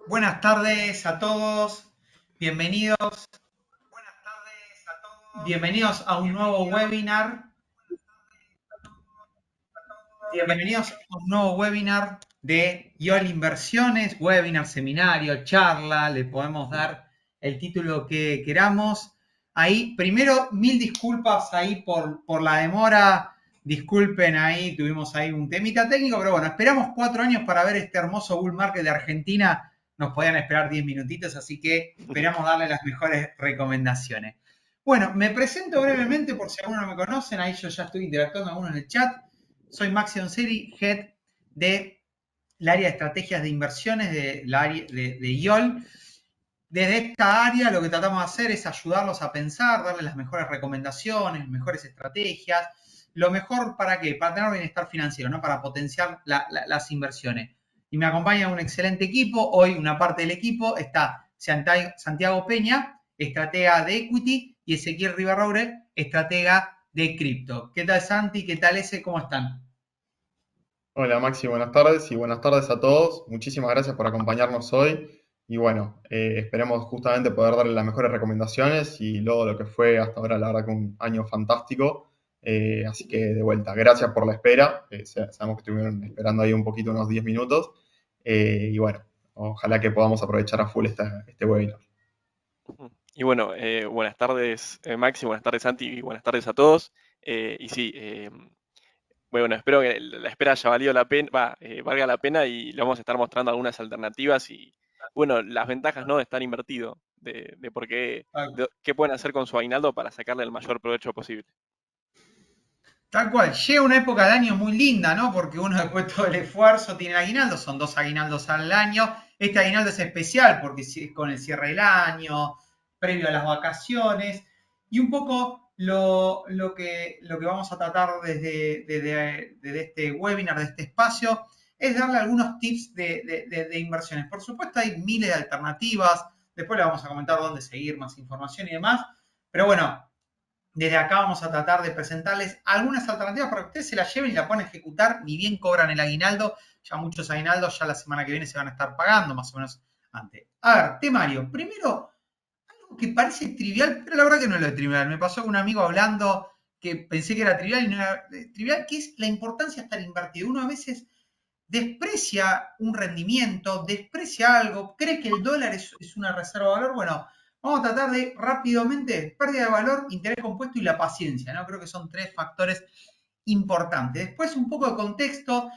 Buenas tardes a todos, bienvenidos, bienvenidos a un nuevo webinar, bienvenidos a un nuevo webinar de YOL Inversiones, webinar, seminario, charla, le podemos dar el título que queramos. Ahí, primero, mil disculpas ahí por la demora, disculpen ahí, tuvimos ahí un temita técnico, pero bueno, esperamos 4 años para ver este hermoso bull market de Argentina, nos podían esperar 10 minutitos, así que esperamos darle las mejores recomendaciones. Bueno, me presento brevemente por si alguno no me conocen, ahí yo ya estoy interactuando con algunos en el chat. Soy Maxi Onseri, Head del área de estrategias de inversiones de YOL. Desde esta área lo que tratamos de hacer es ayudarlos a pensar, darles las mejores recomendaciones, mejores estrategias. Lo mejor para qué? Para tener bienestar financiero, ¿no? Para potenciar las inversiones. Y me acompaña un excelente equipo. Hoy una parte del equipo está Santiago Peña, estratega de equity, y Ezequiel Ribarroure, estratega de cripto. ¿Qué tal, Santi? ¿Qué tal, ese? ¿Cómo están? Hola Maxi, buenas tardes y buenas tardes a todos. Muchísimas gracias por acompañarnos hoy y bueno, esperemos justamente poder darle las mejores recomendaciones y luego lo que fue hasta ahora, la verdad que un año fantástico. Así que de vuelta, gracias por la espera. Sabemos que estuvieron esperando ahí un poquito, unos 10 minutos. Y bueno, ojalá que podamos aprovechar a full este webinar. Y bueno, buenas tardes Maxi, buenas tardes Santi y buenas tardes a todos. Y sí, bueno, espero que la espera haya valido la pena, valga la pena y le vamos a estar mostrando algunas alternativas y bueno, las ventajas, ¿no?, de estar invertido, de por qué, qué pueden hacer con su aguinaldo para sacarle el mayor provecho posible. Tal cual, llega una época del año muy linda, ¿no? Porque uno después de todo el esfuerzo tiene el aguinaldo, son 2 aguinaldos al año. Este aguinaldo es especial porque es con el cierre del año, previo a las vacaciones. Y un poco lo que vamos a tratar desde este webinar, de este espacio, es darle algunos tips de inversiones. Por supuesto, hay miles de alternativas. Después le vamos a comentar dónde seguir, más información y demás. Pero bueno, desde acá vamos a tratar de presentarles algunas alternativas para que ustedes se las lleven y la puedan ejecutar, ni bien cobran el aguinaldo. Ya muchos aguinaldos ya la semana que viene se van a estar pagando, más o menos antes. A ver, temario. Primero, algo que parece trivial, pero la verdad que no es lo trivial. Me pasó con un amigo hablando que pensé que era trivial y no era trivial, que es la importancia de estar invertido. Uno a veces desprecia un rendimiento, desprecia algo, cree que el dólar es una reserva de valor. Bueno, vamos a tratar de rápidamente, pérdida de valor, interés compuesto y la paciencia, ¿no? Creo que son 3 factores importantes. Después un poco de contexto,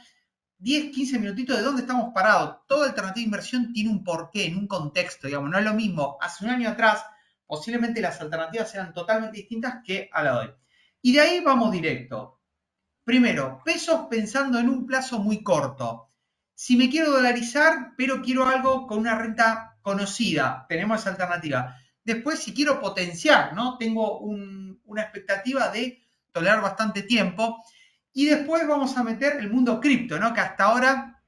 10, 15 minutitos de dónde estamos parados. Toda alternativa de inversión tiene un porqué, en un contexto, digamos, no es lo mismo. Hace un año atrás, posiblemente las alternativas eran totalmente distintas que a la de hoy. Y de ahí vamos directo. Primero, pesos pensando en un plazo muy corto. Si me quiero dolarizar, pero quiero algo con una renta conocida, tenemos esa alternativa. Después, si quiero potenciar, ¿no? Tengo una expectativa de tolerar bastante tiempo. Y después vamos a meter el mundo cripto, ¿no? Que hasta ahora,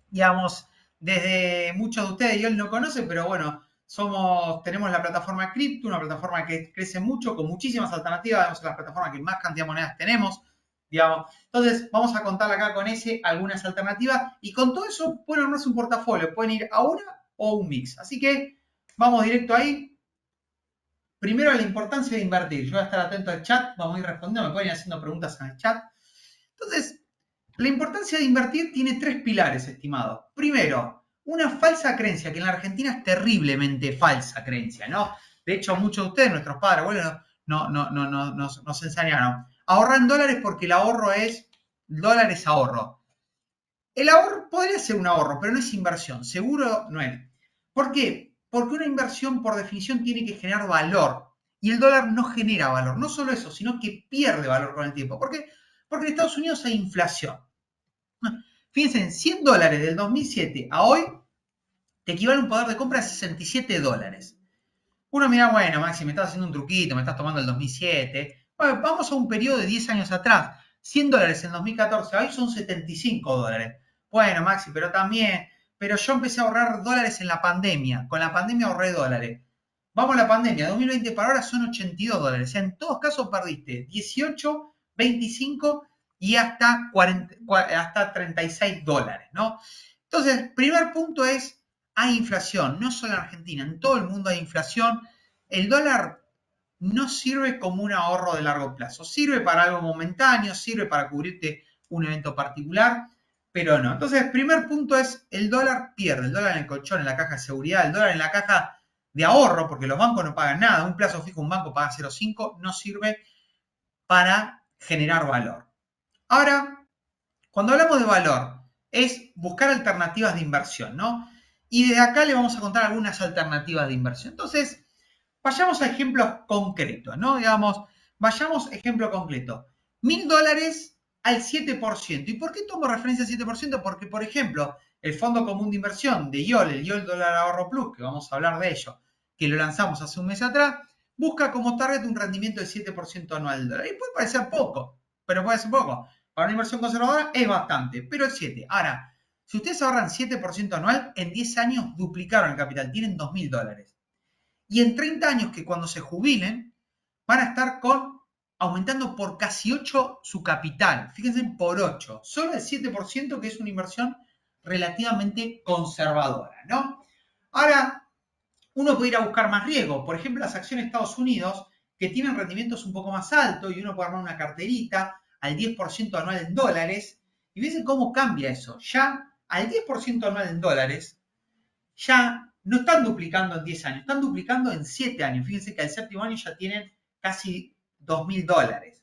digamos, desde muchos de ustedes, yo no conocen, pero bueno, tenemos la plataforma cripto, una plataforma que crece mucho, con muchísimas alternativas, es la plataforma que más cantidad de monedas tenemos, digamos. Entonces, vamos a contar acá con ese algunas alternativas y con todo eso pueden armarse un portafolio, pueden ir a una o un mix. Así que vamos directo ahí. Primero, la importancia de invertir. Yo voy a estar atento al chat, vamos a ir respondiendo, me pueden ir haciendo preguntas en el chat. Entonces, la importancia de invertir tiene 3 pilares, estimado. Primero, una falsa creencia, que en la Argentina es terriblemente falsa creencia, ¿no? De hecho, muchos de ustedes, nuestros padres, abuelos, nos enseñaron. Ahorrar en dólares porque el ahorro es, dólar es ahorro. El ahorro podría ser un ahorro, pero no es inversión, seguro no es. ¿Por qué? Porque una inversión por definición tiene que generar valor y el dólar no genera valor. No solo eso, sino que pierde valor con el tiempo. ¿Por qué? Porque en Estados Unidos hay inflación. Fíjense, en 100 dólares del 2007 a hoy te equivale un poder de compra de 67 dólares. Uno mira, bueno, Maxi, me estás haciendo un truquito, me estás tomando el 2007. Bueno, vamos a un periodo de 10 años atrás. 100 dólares en 2014, hoy son 75 dólares. Bueno, Maxi, pero yo empecé a ahorrar dólares en la pandemia. Con la pandemia ahorré dólares. Vamos a la pandemia, 2020 para ahora son 82 dólares. O sea, en todos casos perdiste 18, 25 y hasta 36 dólares, ¿no? Entonces, primer punto es hay inflación, no solo en Argentina, en todo el mundo hay inflación. El dólar no sirve como un ahorro de largo plazo. Sirve para algo momentáneo, sirve para cubrirte un evento particular, pero no. Entonces, el primer punto es el dólar pierde. El dólar en el colchón, en la caja de seguridad, el dólar en la caja de ahorro, porque los bancos no pagan nada. Un plazo fijo, un banco paga 0,5, no sirve para generar valor. Ahora, cuando hablamos de valor, es buscar alternativas de inversión, ¿no? Y desde acá le vamos a contar algunas alternativas de inversión. Entonces, vayamos a ejemplos concretos, ¿no? Digamos, vayamos a ejemplo concreto. $1.000 al 7%. ¿Y por qué tomo referencia al 7%? Porque, por ejemplo, el Fondo Común de Inversión de IOL, el IOL Dólar Ahorro Plus, que vamos a hablar de ello, que lo lanzamos hace un mes atrás, busca como target un rendimiento del 7% anual del dólar. Y puede parecer poco, pero puede ser poco. Para una inversión conservadora es bastante, pero es 7. Ahora, si ustedes ahorran 7% anual, en 10 años duplicaron el capital, tienen $2.000. Y en 30 años que cuando se jubilen, van a estar aumentando por casi 8 su capital. Fíjense, por 8. Solo el 7% que es una inversión relativamente conservadora, ¿no? Ahora, uno puede ir a buscar más riesgo. Por ejemplo, las acciones de Estados Unidos, que tienen rendimientos un poco más altos y uno puede armar una carterita al 10% anual en dólares. Y fíjense cómo cambia eso. Ya al 10% anual en dólares, ya no están duplicando en 10 años, están duplicando en 7 años. Fíjense que al séptimo año ya tienen casi $2.000.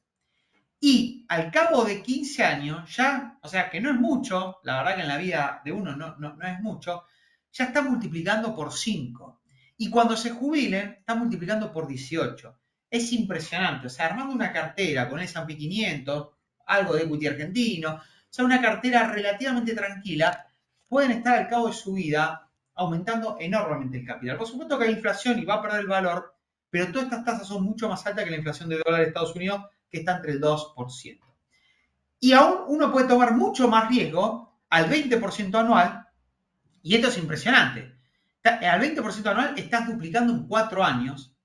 Y al cabo de 15 años, ya, o sea que no es mucho, la verdad que en la vida de uno no es mucho, ya está multiplicando por 5. Y cuando se jubilen, está multiplicando por 18. Es impresionante. O sea, armando una cartera con el S&P 500, algo de equity argentino, o sea, una cartera relativamente tranquila, pueden estar al cabo de su vida aumentando enormemente el capital. Por supuesto que hay inflación y va a perder el valor, pero todas estas tasas son mucho más altas que la inflación de dólares de Estados Unidos, que está entre el 2%. Y aún uno puede tomar mucho más riesgo al 20% anual, y esto es impresionante. Al 20% anual estás duplicando en 4 años,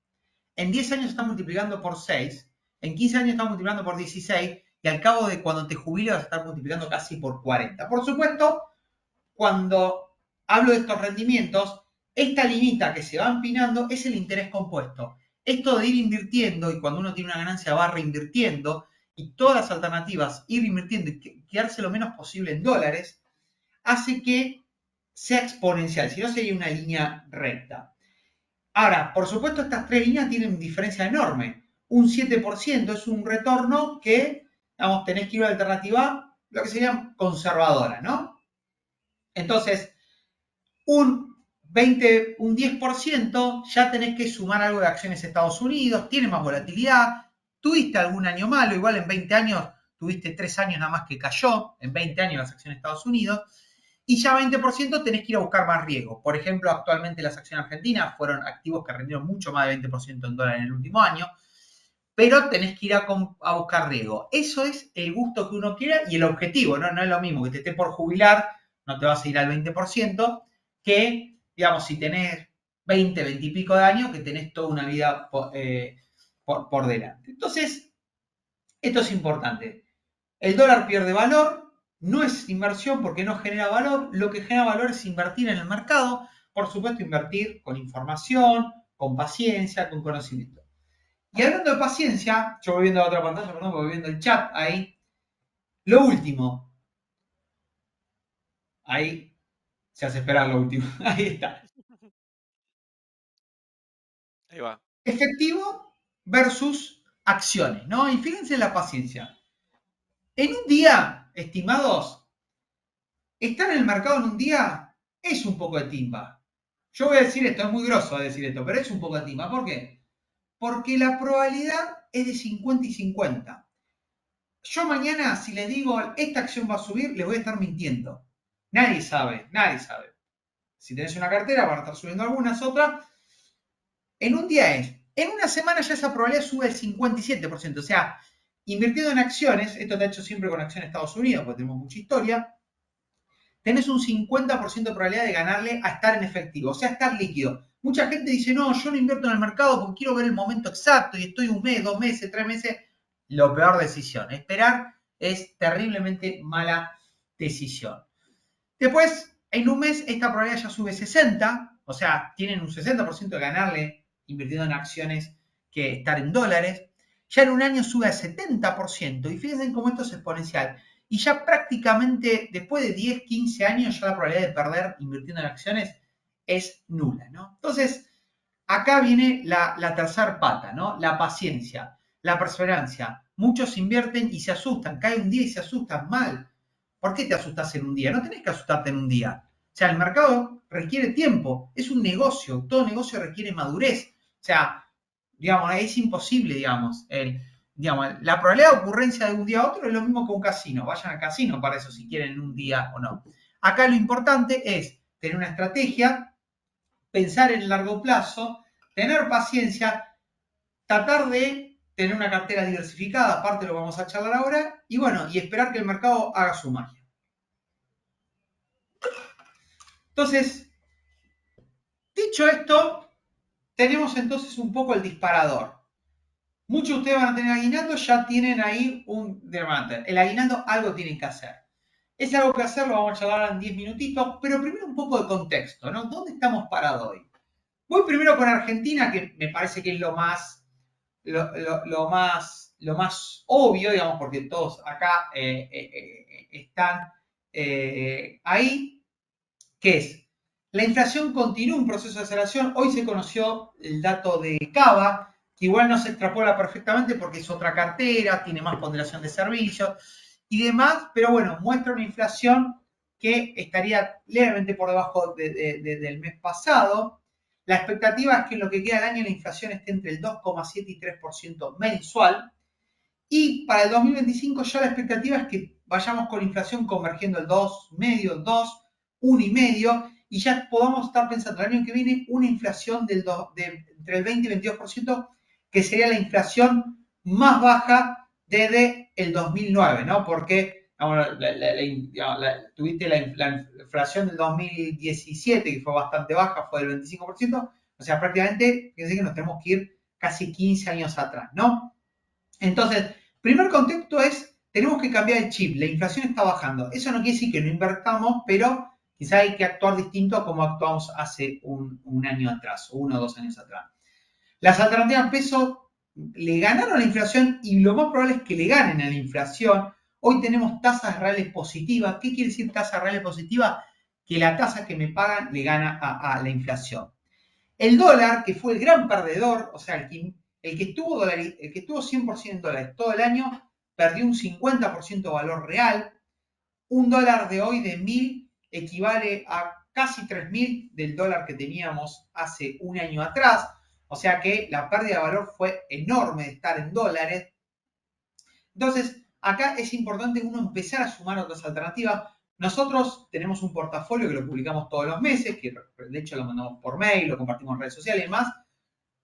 en 10 años estás multiplicando por 6, en 15 años estás multiplicando por 16, y al cabo de cuando te jubiles vas a estar multiplicando casi por 40. Por supuesto, cuando hablo de estos rendimientos, esta limita que se va empinando es el interés compuesto. Esto de ir invirtiendo, y cuando uno tiene una ganancia va reinvirtiendo, y todas las alternativas, ir invirtiendo y quedarse lo menos posible en dólares, hace que sea exponencial, si no sería una línea recta. Ahora, por supuesto, estas tres líneas tienen diferencia enorme. Un 7% es un retorno que, vamos, tenés que ir a la alternativa, lo que sería conservadora, ¿no? Entonces, un 10% ya tenés que sumar algo de acciones de Estados Unidos, tiene más volatilidad, tuviste algún año malo, igual en 20 años tuviste 3 años nada más que cayó, en 20 años las acciones de Estados Unidos, y ya 20% tenés que ir a buscar más riesgo. Por ejemplo, actualmente las acciones argentinas fueron activos que rindieron mucho más de 20% en dólares en el último año, pero tenés que ir a buscar riesgo. Eso es el gusto que uno quiera y el objetivo, ¿no? No es lo mismo que te esté por jubilar, no te vas a ir al 20%, que, digamos, si tenés 20 y pico de años, que tenés toda una vida por delante. Entonces, esto es importante. El dólar pierde valor, no es inversión porque no genera valor, lo que genera valor es invertir en el mercado, por supuesto invertir con información, con paciencia, con conocimiento. Y hablando de paciencia, yo voy viendo la otra pantalla, perdón, voy viendo el chat ahí. Lo último. Ahí se hace esperar lo último. Ahí está. Ahí va. Efectivo versus acciones, ¿no? Y fíjense en la paciencia. En un día, estimados, estar en el mercado en un día es un poco de timba. Yo voy a decir esto, es muy grosso decir esto, pero es un poco de timba. ¿Por qué? Porque la probabilidad es de 50 y 50. Yo mañana, si les digo, esta acción va a subir, les voy a estar mintiendo. Nadie sabe, nadie sabe. Si tenés una cartera, van a estar subiendo algunas, otras. En un día es. En una semana ya esa probabilidad sube el 57%. O sea, invirtiendo en acciones, esto está hecho siempre con acciones de Estados Unidos, porque tenemos mucha historia, tenés un 50% de probabilidad de ganarle a estar en efectivo, o sea, estar líquido. Mucha gente dice, no, yo no invierto en el mercado porque quiero ver el momento exacto y estoy un mes, 2 meses, 3 meses. Lo peor decisión. Esperar es terriblemente mala decisión. Después, En un mes esta probabilidad ya sube 60, o sea, tienen un 60% de ganarle invirtiendo en acciones que estar en dólares. Ya en un año sube a 70%, y fíjense cómo esto es exponencial. Y ya prácticamente después de 10, 15 años ya la probabilidad de perder invirtiendo en acciones es nula, ¿no? Entonces, acá viene la tercera pata, ¿no? La paciencia, la perseverancia. Muchos invierten y se asustan, cae un día y se asustan mal. ¿Por qué te asustas en un día? No tenés que asustarte en un día. O sea, el mercado requiere tiempo, es un negocio, todo negocio requiere madurez. O sea, digamos, es imposible, digamos, la probabilidad de ocurrencia de un día a otro es lo mismo que un casino. Vayan al casino para eso, si quieren un día o no. Acá lo importante es tener una estrategia, pensar en el largo plazo, tener paciencia, tratar de tener una cartera diversificada, aparte lo vamos a charlar ahora, y bueno, y esperar que el mercado haga su magia. Entonces, dicho esto, tenemos entonces un poco el disparador. Muchos de ustedes van a tener aguinaldo, ya tienen ahí un dermante. El aguinaldo algo tienen que hacer. Es algo que hacer, lo vamos a charlar en 10 minutitos, pero primero un poco de contexto, ¿no? ¿Dónde estamos parados hoy? Voy primero con Argentina, que me parece que es lo más obvio, digamos, porque todos acá están ahí, que es la inflación continúa un proceso de aceleración. Hoy se conoció el dato de Cava, que igual no se extrapola perfectamente porque es otra cartera, tiene más ponderación de servicios y demás, pero bueno, muestra una inflación que estaría levemente por debajo del mes pasado. La expectativa es que en lo que queda del año la inflación esté entre el 2,7 y 3% mensual. Y para el 2025 ya la expectativa es que vayamos con inflación convergiendo el 2,5, 2, 1,5, y ya podamos estar pensando el año que viene una inflación entre el 20 y 22%, que sería la inflación más baja desde el 2009, ¿no? Porque tuviste la inflación del 2017, que fue bastante baja, fue del 25%, o sea, prácticamente, fíjense que nos tenemos que ir casi 15 años atrás, ¿no? Entonces, primer contexto es, tenemos que cambiar el chip, la inflación está bajando. Eso no quiere decir que no invertamos, pero quizá hay que actuar distinto a como actuamos hace un año atrás, o 1 o 2 años atrás. Las alternativas peso le ganaron a la inflación y lo más probable es que le ganen a la inflación. Hoy tenemos tasas reales positivas. ¿Qué quiere decir tasa reales positiva? Que la tasa que me pagan le gana a la inflación. El dólar, que fue el gran perdedor, o sea, el que estuvo 100% en dólares todo el año, perdió un 50% de valor real. Un dólar de hoy de 1.000 equivale a casi 3.000 del dólar que teníamos hace un año atrás. O sea que la pérdida de valor fue enorme de estar en dólares. Entonces, acá es importante uno empezar a sumar otras alternativas. Nosotros tenemos un portafolio que lo publicamos todos los meses, que de hecho lo mandamos por mail, lo compartimos en redes sociales y demás.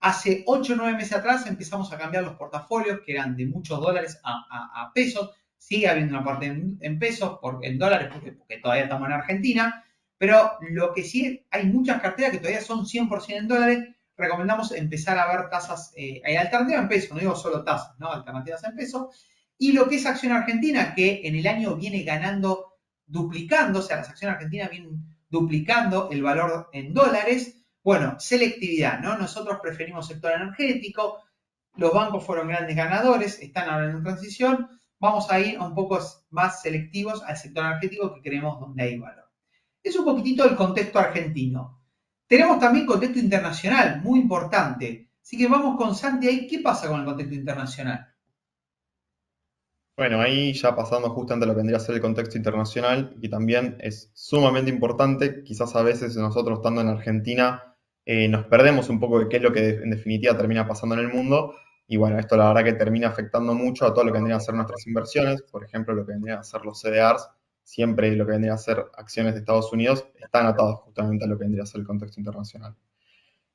Hace 8 o 9 meses atrás empezamos a cambiar los portafolios, que eran de muchos dólares a pesos. Sigue habiendo una parte en pesos, en dólares, porque todavía estamos en Argentina. Pero lo que sí, hay muchas carteras que todavía son 100% en dólares. Recomendamos empezar a ver tasas, alternativas en pesos, no digo solo tasas, ¿no? Alternativas en pesos. Y lo que es acción argentina, que en el año viene ganando, duplicando, o sea, las acciones argentinas vienen duplicando el valor en dólares. Bueno, selectividad, ¿no? Nosotros preferimos sector energético, los bancos fueron grandes ganadores, están ahora en transición, vamos a ir un poco más selectivos al sector energético que creemos donde hay valor. Es un poquitito el contexto argentino. Tenemos también contexto internacional, muy importante. Así que vamos con Santi ahí, ¿qué pasa con el contexto internacional? Bueno, ahí ya pasando justamente a lo que vendría a ser el contexto internacional, que también es sumamente importante, quizás a veces nosotros estando en Argentina nos perdemos un poco de qué es lo que en definitiva termina pasando en el mundo, y bueno, esto la verdad que termina afectando mucho a todo lo que vendrían a ser nuestras inversiones, por ejemplo, lo que vendrían a ser los CDRs, siempre lo que vendrían a ser acciones de Estados Unidos están atados justamente a lo que vendría a ser el contexto internacional.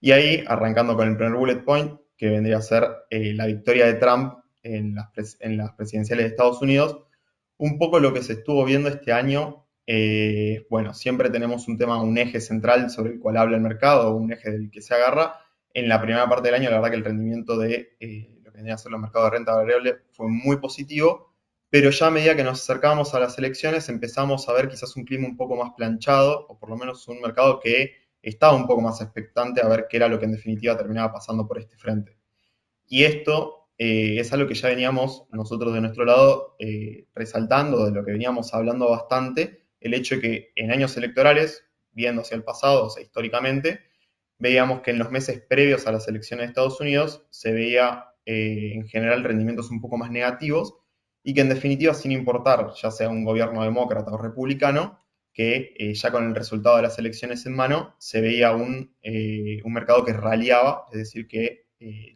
Y ahí, arrancando con el primer bullet point, que vendría a ser la victoria de Trump en las presidenciales de Estados Unidos, un poco lo que se estuvo viendo este año, bueno, siempre tenemos un tema, un eje central sobre el cual habla el mercado, un eje del que se agarra. En la primera parte del año, la verdad que el rendimiento de lo que vendría a ser los mercados de renta variable fue muy positivo, pero ya a medida que nos acercábamos a las elecciones empezamos a ver quizás un clima un poco más planchado, o por lo menos un mercado que estaba un poco más expectante a ver qué era lo que en definitiva terminaba pasando por este frente. Y esto es algo que ya veníamos nosotros de nuestro lado resaltando, de lo que veníamos hablando bastante, el hecho de que en años electorales, viendo hacia el pasado, o sea, históricamente, veíamos que en los meses previos a las elecciones de Estados Unidos se veía en general rendimientos un poco más negativos y que en definitiva, sin importar ya sea un gobierno demócrata o republicano, que ya con el resultado de las elecciones en mano se veía un mercado que raliaba, es decir, que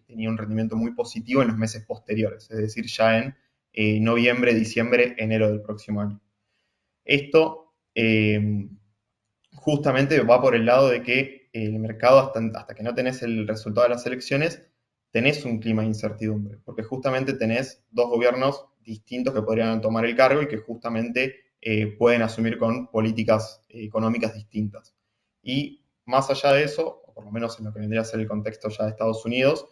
tenía un rendimiento muy positivo en los meses posteriores, es decir, ya en noviembre, diciembre, enero del próximo año. Esto justamente va por el lado de que el mercado, hasta que no tenés el resultado de las elecciones, tenés un clima de incertidumbre, porque justamente tenés dos gobiernos distintos que podrían tomar el cargo y que justamente pueden asumir con políticas económicas distintas. Y más allá de eso, o por lo menos en lo que vendría a ser el contexto ya de Estados Unidos,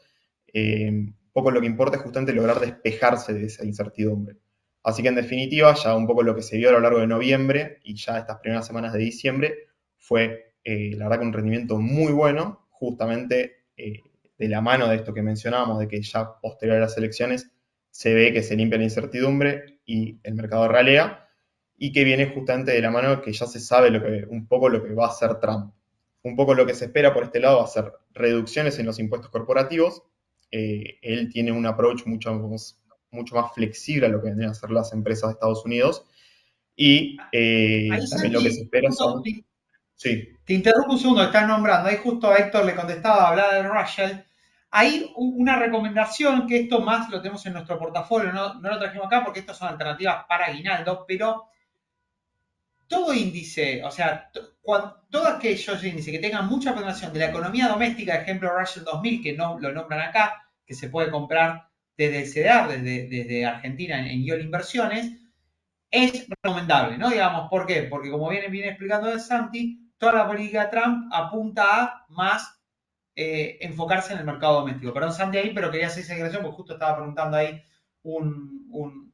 un poco lo que importa es justamente lograr despejarse de esa incertidumbre. Así que en definitiva, ya un poco lo que se vio a lo largo de noviembre y ya estas primeras semanas de diciembre fue, la verdad, que un rendimiento muy bueno, justamente de la mano de esto que mencionábamos, de que ya posterior a las elecciones se ve que se limpia la incertidumbre y el mercado ralea, y que viene justamente de la mano de que ya se sabe un poco lo que va a hacer Trump. Un poco lo que se espera por este lado va a ser reducciones en los impuestos corporativos. Él tiene un approach mucho más flexible a lo que vendrían a ser las empresas de Estados Unidos, y Ahí, también lo que se Santi, espera justo son... Sí, te interrumpo un segundo, estás nombrando. Ahí justo a Héctor le contestaba, hablaba de Russell. Hay una recomendación que esto más lo tenemos en nuestro portafolio, no lo trajimos acá porque estas son alternativas para aguinaldo, pero todo índice, o sea, todos aquellos índices que tengan mucha ponderación de la economía doméstica, ejemplo Russell 2000, que no lo nombran acá, que se puede comprar desde el CDR, desde Argentina en YOL Inversiones, es recomendable, ¿no? Digamos, ¿por qué? Porque como viene explicando el Santi, toda la política de Trump apunta a más enfocarse en el mercado doméstico. Perdón, Santi, ahí, pero quería hacer esa aclaración porque justo estaba preguntando ahí un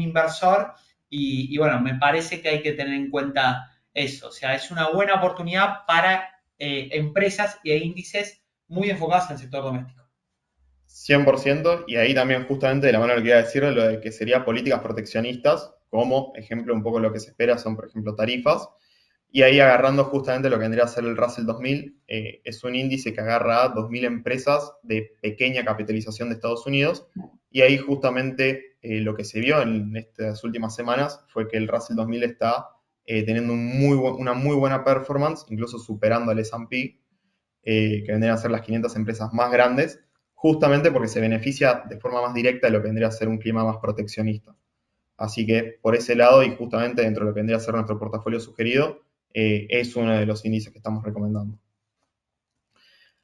inversor y bueno, me parece que hay que tener en cuenta eso. O sea, es una buena oportunidad para empresas y índices muy enfocados en el sector doméstico. 100%, y ahí también justamente de la mano lo que iba a decir, lo de que sería políticas proteccionistas, como ejemplo un poco lo que se espera son, por ejemplo, tarifas, y ahí agarrando justamente lo que vendría a ser el Russell 2000, es un índice que agarra a 2.000 empresas de pequeña capitalización de Estados Unidos, y ahí justamente lo que se vio en estas últimas semanas fue que el Russell 2000 está teniendo una muy buena performance, incluso superando al S&P, que vendrían a ser las 500 empresas más grandes, justamente porque se beneficia de forma más directa de lo que vendría a ser un clima más proteccionista. Así que por ese lado, y justamente dentro de lo que vendría a ser nuestro portafolio sugerido, es uno de los índices que estamos recomendando.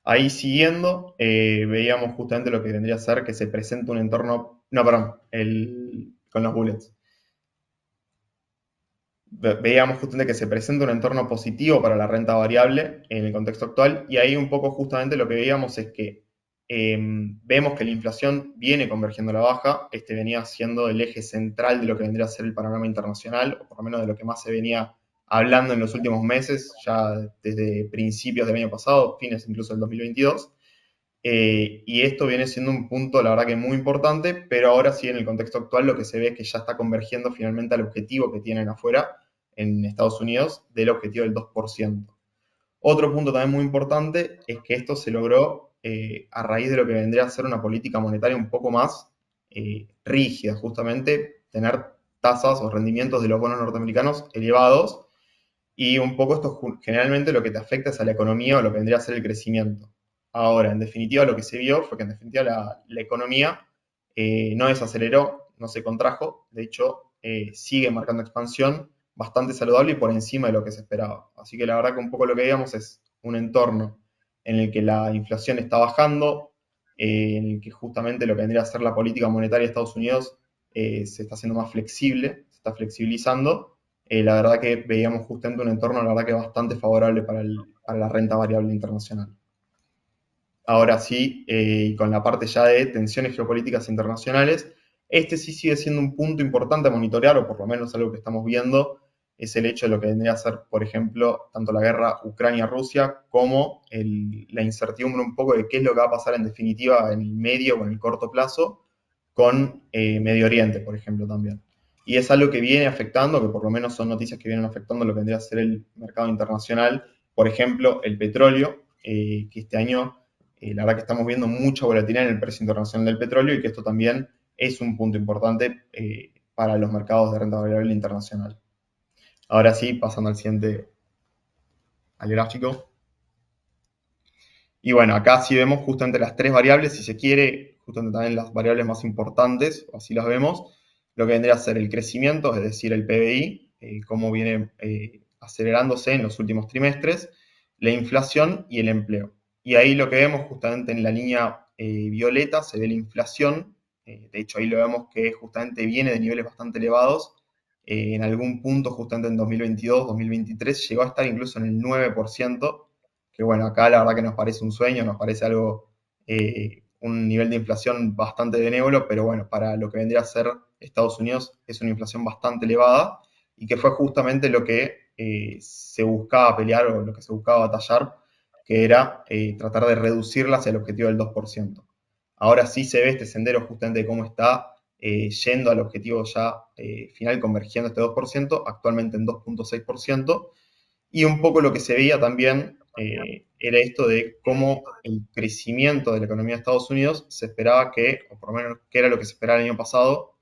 Ahí siguiendo, veíamos justamente lo que vendría a ser que se presenta un entorno, no, perdón, con los bullets. Veíamos justamente que se presenta un entorno positivo para la renta variable en el contexto actual, y ahí un poco justamente lo que veíamos es que vemos que la inflación viene convergiendo a la baja. Este venía siendo el eje central de lo que vendría a ser el panorama internacional, o por lo menos de lo que más se venía hablando en los últimos meses, ya desde principios del año pasado, fines incluso del 2022. Y esto viene siendo un punto, la verdad, que muy importante, pero ahora sí, en el contexto actual, lo que se ve es que ya está convergiendo finalmente al objetivo que tienen afuera, en Estados Unidos, del objetivo del 2%. Otro punto también muy importante es que esto se logró a raíz de lo que vendría a ser una política monetaria un poco más rígida, justamente tener tasas o rendimientos de los bonos norteamericanos elevados, y un poco esto generalmente lo que te afecta es a la economía o lo que vendría a ser el crecimiento. Ahora, en definitiva, lo que se vio fue que en definitiva la economía no desaceleró, no se contrajo, de hecho sigue marcando expansión bastante saludable y por encima de lo que se esperaba. Así que la verdad que un poco lo que veíamos es un entorno en el que la inflación está bajando, en el que justamente lo que vendría a ser la política monetaria de Estados Unidos se está haciendo más flexible, se está flexibilizando. La verdad que veíamos justamente un entorno, la verdad que bastante favorable para la renta variable internacional. Ahora sí, y con la parte ya de tensiones geopolíticas internacionales, Este sí sigue siendo un punto importante a monitorear, o por lo menos algo que estamos viendo, es el hecho de lo que vendría a ser, por ejemplo, tanto la guerra Ucrania-Rusia como la incertidumbre un poco de qué es lo que va a pasar en definitiva en el medio o en el corto plazo con Medio Oriente, por ejemplo, también. Y es algo que viene afectando, que por lo menos son noticias que vienen afectando lo que vendría a ser el mercado internacional. Por ejemplo, el petróleo, que este año la verdad que estamos viendo mucha volatilidad en el precio internacional del petróleo y que esto también es un punto importante para los mercados de renta variable internacional. Ahora sí, pasando al gráfico. Y bueno, acá sí vemos justamente las tres variables, si se quiere, justamente también las variables más importantes, así las vemos, lo que vendría a ser el crecimiento, es decir, el PBI, cómo viene acelerándose en los últimos trimestres, la inflación y el empleo. Y ahí lo que vemos justamente en la línea violeta se ve la inflación, de hecho ahí lo vemos que justamente viene de niveles bastante elevados, en algún punto justamente en 2022, 2023 llegó a estar incluso en el 9%, que bueno, acá la verdad que nos parece un sueño, nos parece algo, un nivel de inflación bastante benévolo, pero bueno, para lo que vendría a ser Estados Unidos es una inflación bastante elevada y que fue justamente lo que se buscaba pelear o lo que se buscaba batallar, que era tratar de reducirla hacia el objetivo del 2%. Ahora sí se ve este sendero justamente de cómo está yendo al objetivo ya final, convergiendo este 2%, actualmente en 2,6%, y un poco lo que se veía también era esto de cómo el crecimiento de la economía de Estados Unidos se esperaba que, o por lo menos que era lo que se esperaba el año pasado,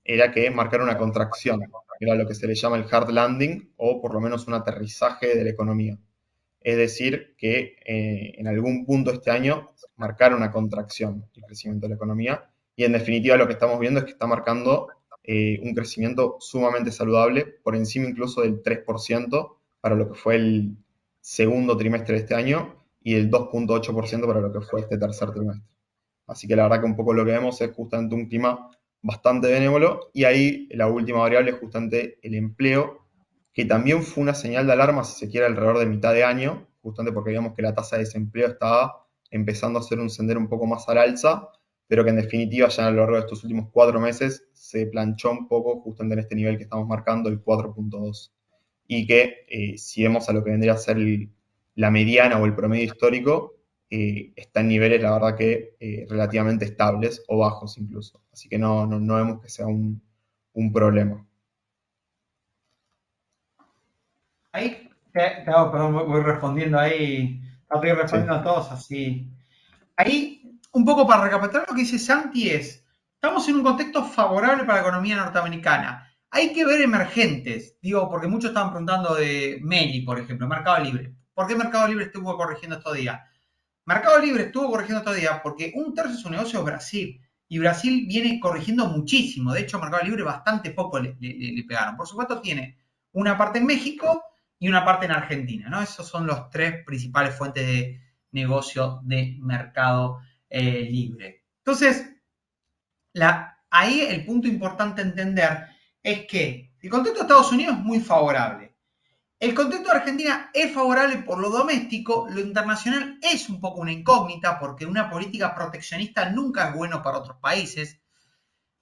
era que marcara una contracción. Era lo que se le llama el hard landing o por lo menos un aterrizaje de la economía. Es decir, que en algún punto este año marcara una contracción el crecimiento de la economía y en definitiva lo que estamos viendo es que está marcando un crecimiento sumamente saludable, por encima incluso del 3% para lo que fue el segundo trimestre de este año y el 2,8% para lo que fue este tercer trimestre. Así que la verdad que un poco lo que vemos es justamente un clima bastante benévolo y ahí la última variable es justamente el empleo, que también fue una señal de alarma, si se quiere, alrededor de mitad de año, justamente porque veíamos que la tasa de desempleo estaba empezando a hacer un sendero un poco más al alza, pero que en definitiva ya a lo largo de estos últimos 4 meses se planchó un poco justamente en este nivel que estamos marcando, el 4,2. Y que si vemos a lo que vendría a ser la mediana o el promedio histórico, está en niveles, la verdad que relativamente estables o bajos incluso. Así que no vemos que sea un problema. Ahí, perdón, voy respondiendo ahí, estoy respondiendo Sí, a todos así. Ahí, un poco para recapitular lo que dice Santi es, estamos en un contexto favorable para la economía norteamericana. Hay que ver emergentes, digo, porque muchos estaban preguntando de Meli, por ejemplo, Mercado Libre. ¿Por qué Mercado Libre estuvo corrigiendo estos días? Mercado Libre estuvo corrigiendo estos días porque un tercio de su negocio es Brasil. Y Brasil viene corrigiendo muchísimo. De hecho, Mercado Libre bastante poco le pegaron. Por supuesto, tiene una parte en México y una parte en Argentina, ¿no? Esos son los tres principales fuentes de negocio de Mercado Libre. Entonces, ahí el punto importante a entender es que el contexto de Estados Unidos es muy favorable. El contexto de Argentina es favorable por lo doméstico, lo internacional es un poco una incógnita porque una política proteccionista nunca es bueno para otros países.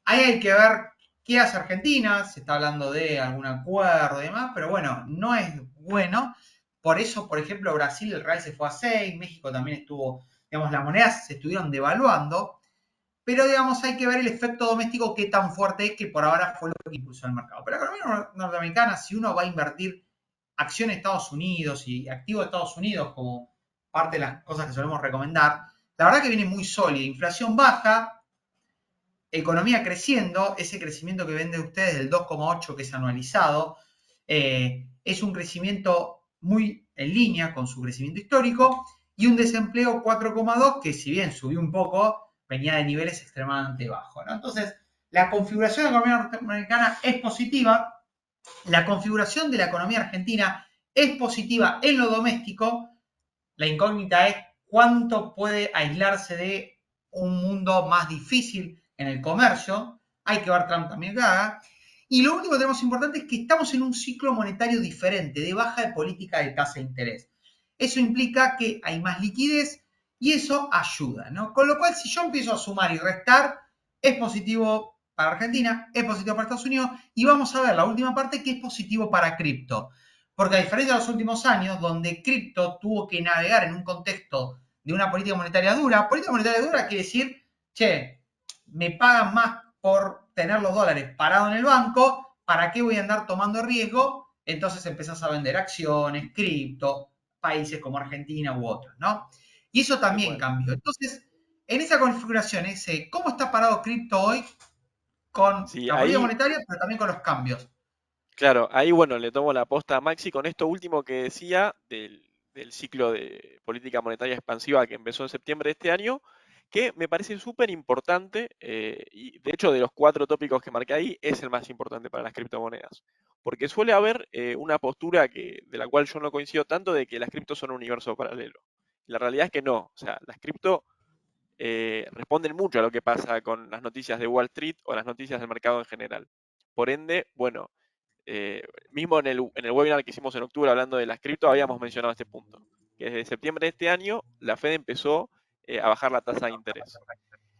Ahí hay que ver qué hace Argentina, se está hablando de algún acuerdo y demás, pero bueno, no es bueno. Por eso, por ejemplo, Brasil, el real se fue a 6, México también estuvo, digamos, las monedas se estuvieron devaluando, pero digamos, hay que ver el efecto doméstico qué tan fuerte es, que por ahora fue lo que impulsó el mercado. Pero la economía norteamericana, si uno va a invertir acción de Estados Unidos y activo de Estados Unidos como parte de las cosas que solemos recomendar, la verdad que viene muy sólida, inflación baja, economía creciendo, ese crecimiento que venden ustedes del 2,8 que es anualizado, es un crecimiento muy en línea con su crecimiento histórico y un desempleo 4,2 que si bien subió un poco, venía de niveles extremadamente bajos, ¿no? Entonces, la configuración de la economía norteamericana es positiva, la configuración de la economía argentina es positiva en lo doméstico, la incógnita es cuánto puede aislarse de un mundo más difícil en el comercio, hay que ver Trump también que haga, y lo único que tenemos importante es que estamos en un ciclo monetario diferente, de baja de política de tasa de interés. Eso implica que hay más liquidez y eso ayuda, ¿no? Con lo cual, si yo empiezo a sumar y restar, es positivo para Argentina, es positivo para Estados Unidos, y vamos a ver la última parte que es positivo para cripto. Porque a diferencia de los últimos años, donde cripto tuvo que navegar en un contexto de una política monetaria dura quiere decir, che, me pagan más por tener los dólares parados en el banco, ¿para qué voy a andar tomando riesgo? Entonces empezás a vender acciones, cripto, países como Argentina u otros, ¿no? Y eso tal también cual. cambió. Entonces, en esa configuración, ¿cómo está parado cripto hoy con Sí, la política ahí, monetaria, pero también con los cambios? claro, ahí bueno, le tomo la posta a Maxi con esto último que decía del ciclo de política monetaria expansiva que empezó en septiembre de este año, que me parece súper importante, y de hecho de los 4 tópicos que marqué ahí, es el más importante para las criptomonedas. Porque suele haber una postura de la cual yo no coincido tanto de que las criptos son un universo paralelo. La realidad es que no, o sea, las cripto responden mucho a lo que pasa con las noticias de Wall Street o las noticias del mercado en general. Por ende, bueno, eh, mismo en el webinar que hicimos en octubre hablando de las cripto, habíamos mencionado este punto, que desde septiembre de este año la Fed empezó a bajar la tasa de interés.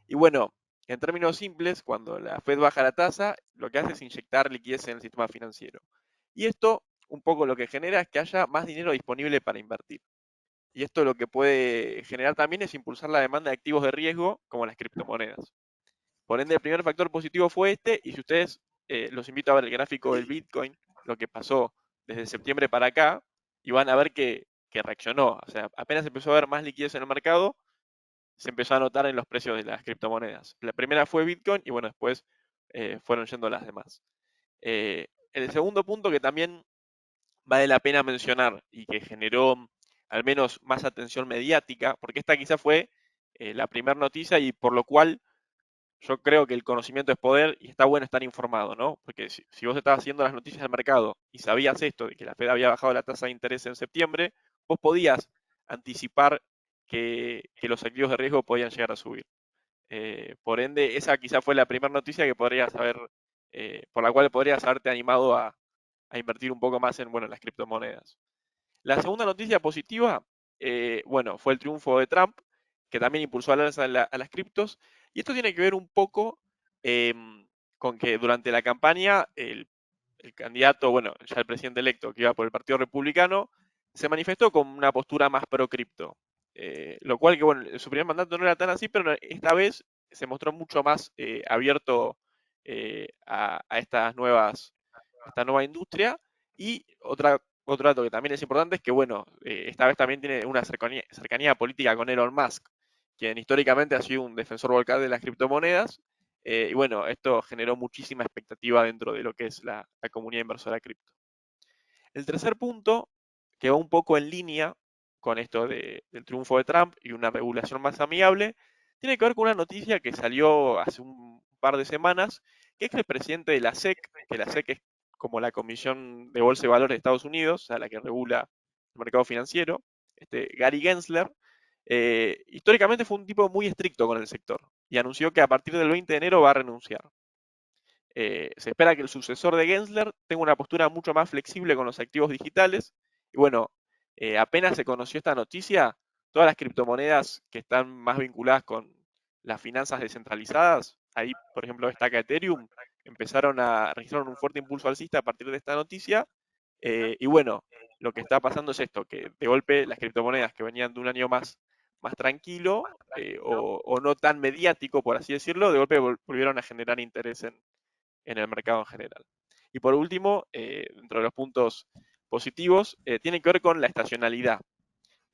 Y bueno, en términos simples, cuando la Fed baja la tasa, lo que hace es inyectar liquidez en el sistema financiero. Y esto un poco lo que genera es que haya más dinero disponible para invertir. Y esto lo que puede generar también es impulsar la demanda de activos de riesgo como las criptomonedas. Por ende, el primer factor positivo fue este, y si ustedes, los invito a ver el gráfico del Bitcoin, lo que pasó desde septiembre para acá, y van a ver que reaccionó. O sea, apenas empezó a haber más liquidez en el mercado, se empezó a notar en los precios de las criptomonedas. La primera fue Bitcoin y bueno, después fueron yendo las demás. El segundo punto que también vale la pena mencionar y que generó al menos más atención mediática, porque esta quizá fue la primera noticia y por lo cual yo creo que el conocimiento es poder y está bueno estar informado, ¿no? Porque si vos estabas haciendo las noticias del mercado y sabías esto, de que la Fed había bajado la tasa de interés en septiembre, vos podías anticipar que los activos de riesgo podían llegar a subir. Por ende, esa quizá fue la primera noticia que podrías haber, por la cual podrías haberte animado a invertir un poco más en, bueno, las criptomonedas. La segunda noticia positiva, bueno, fue el triunfo de Trump, que también impulsó al alza a las criptos. Y esto tiene que ver un poco con que durante la campaña el candidato, bueno, ya el presidente electo que iba por el Partido Republicano, se manifestó con una postura más pro cripto. Lo cual que, bueno, en su primer mandato no era tan así, pero esta vez se mostró mucho más abierto a esta nueva industria. Y otro dato que también es importante es que, bueno, esta vez también tiene una cercanía política con Elon Musk, quien históricamente ha sido un defensor vocal de las criptomonedas. Y bueno, esto generó muchísima expectativa dentro de lo que es la comunidad inversora cripto. El tercer punto, que va un poco en línea con esto del triunfo de Trump y una regulación más amigable, tiene que ver con una noticia que salió hace un par de semanas, que es que el presidente de la SEC, que la SEC es como la Comisión de Bolsa y Valores de Estados Unidos, o sea, la que regula el mercado financiero, Gary Gensler, históricamente fue un tipo muy estricto con el sector y anunció que a partir del 20 de enero va a renunciar. Se espera que el sucesor de Gensler tenga una postura mucho más flexible con los activos digitales. Y bueno, apenas se conoció esta noticia, todas las criptomonedas que están más vinculadas con las finanzas descentralizadas, ahí por ejemplo destaca Ethereum, empezaron a registrar un fuerte impulso alcista a partir de esta noticia. Y bueno, lo que está pasando es esto, que de golpe las criptomonedas que venían de un año más tranquilo o no tan mediático, por así decirlo, de golpe volvieron a generar interés en el mercado en general. Y por último, dentro de los puntos positivos, tiene que ver con la estacionalidad,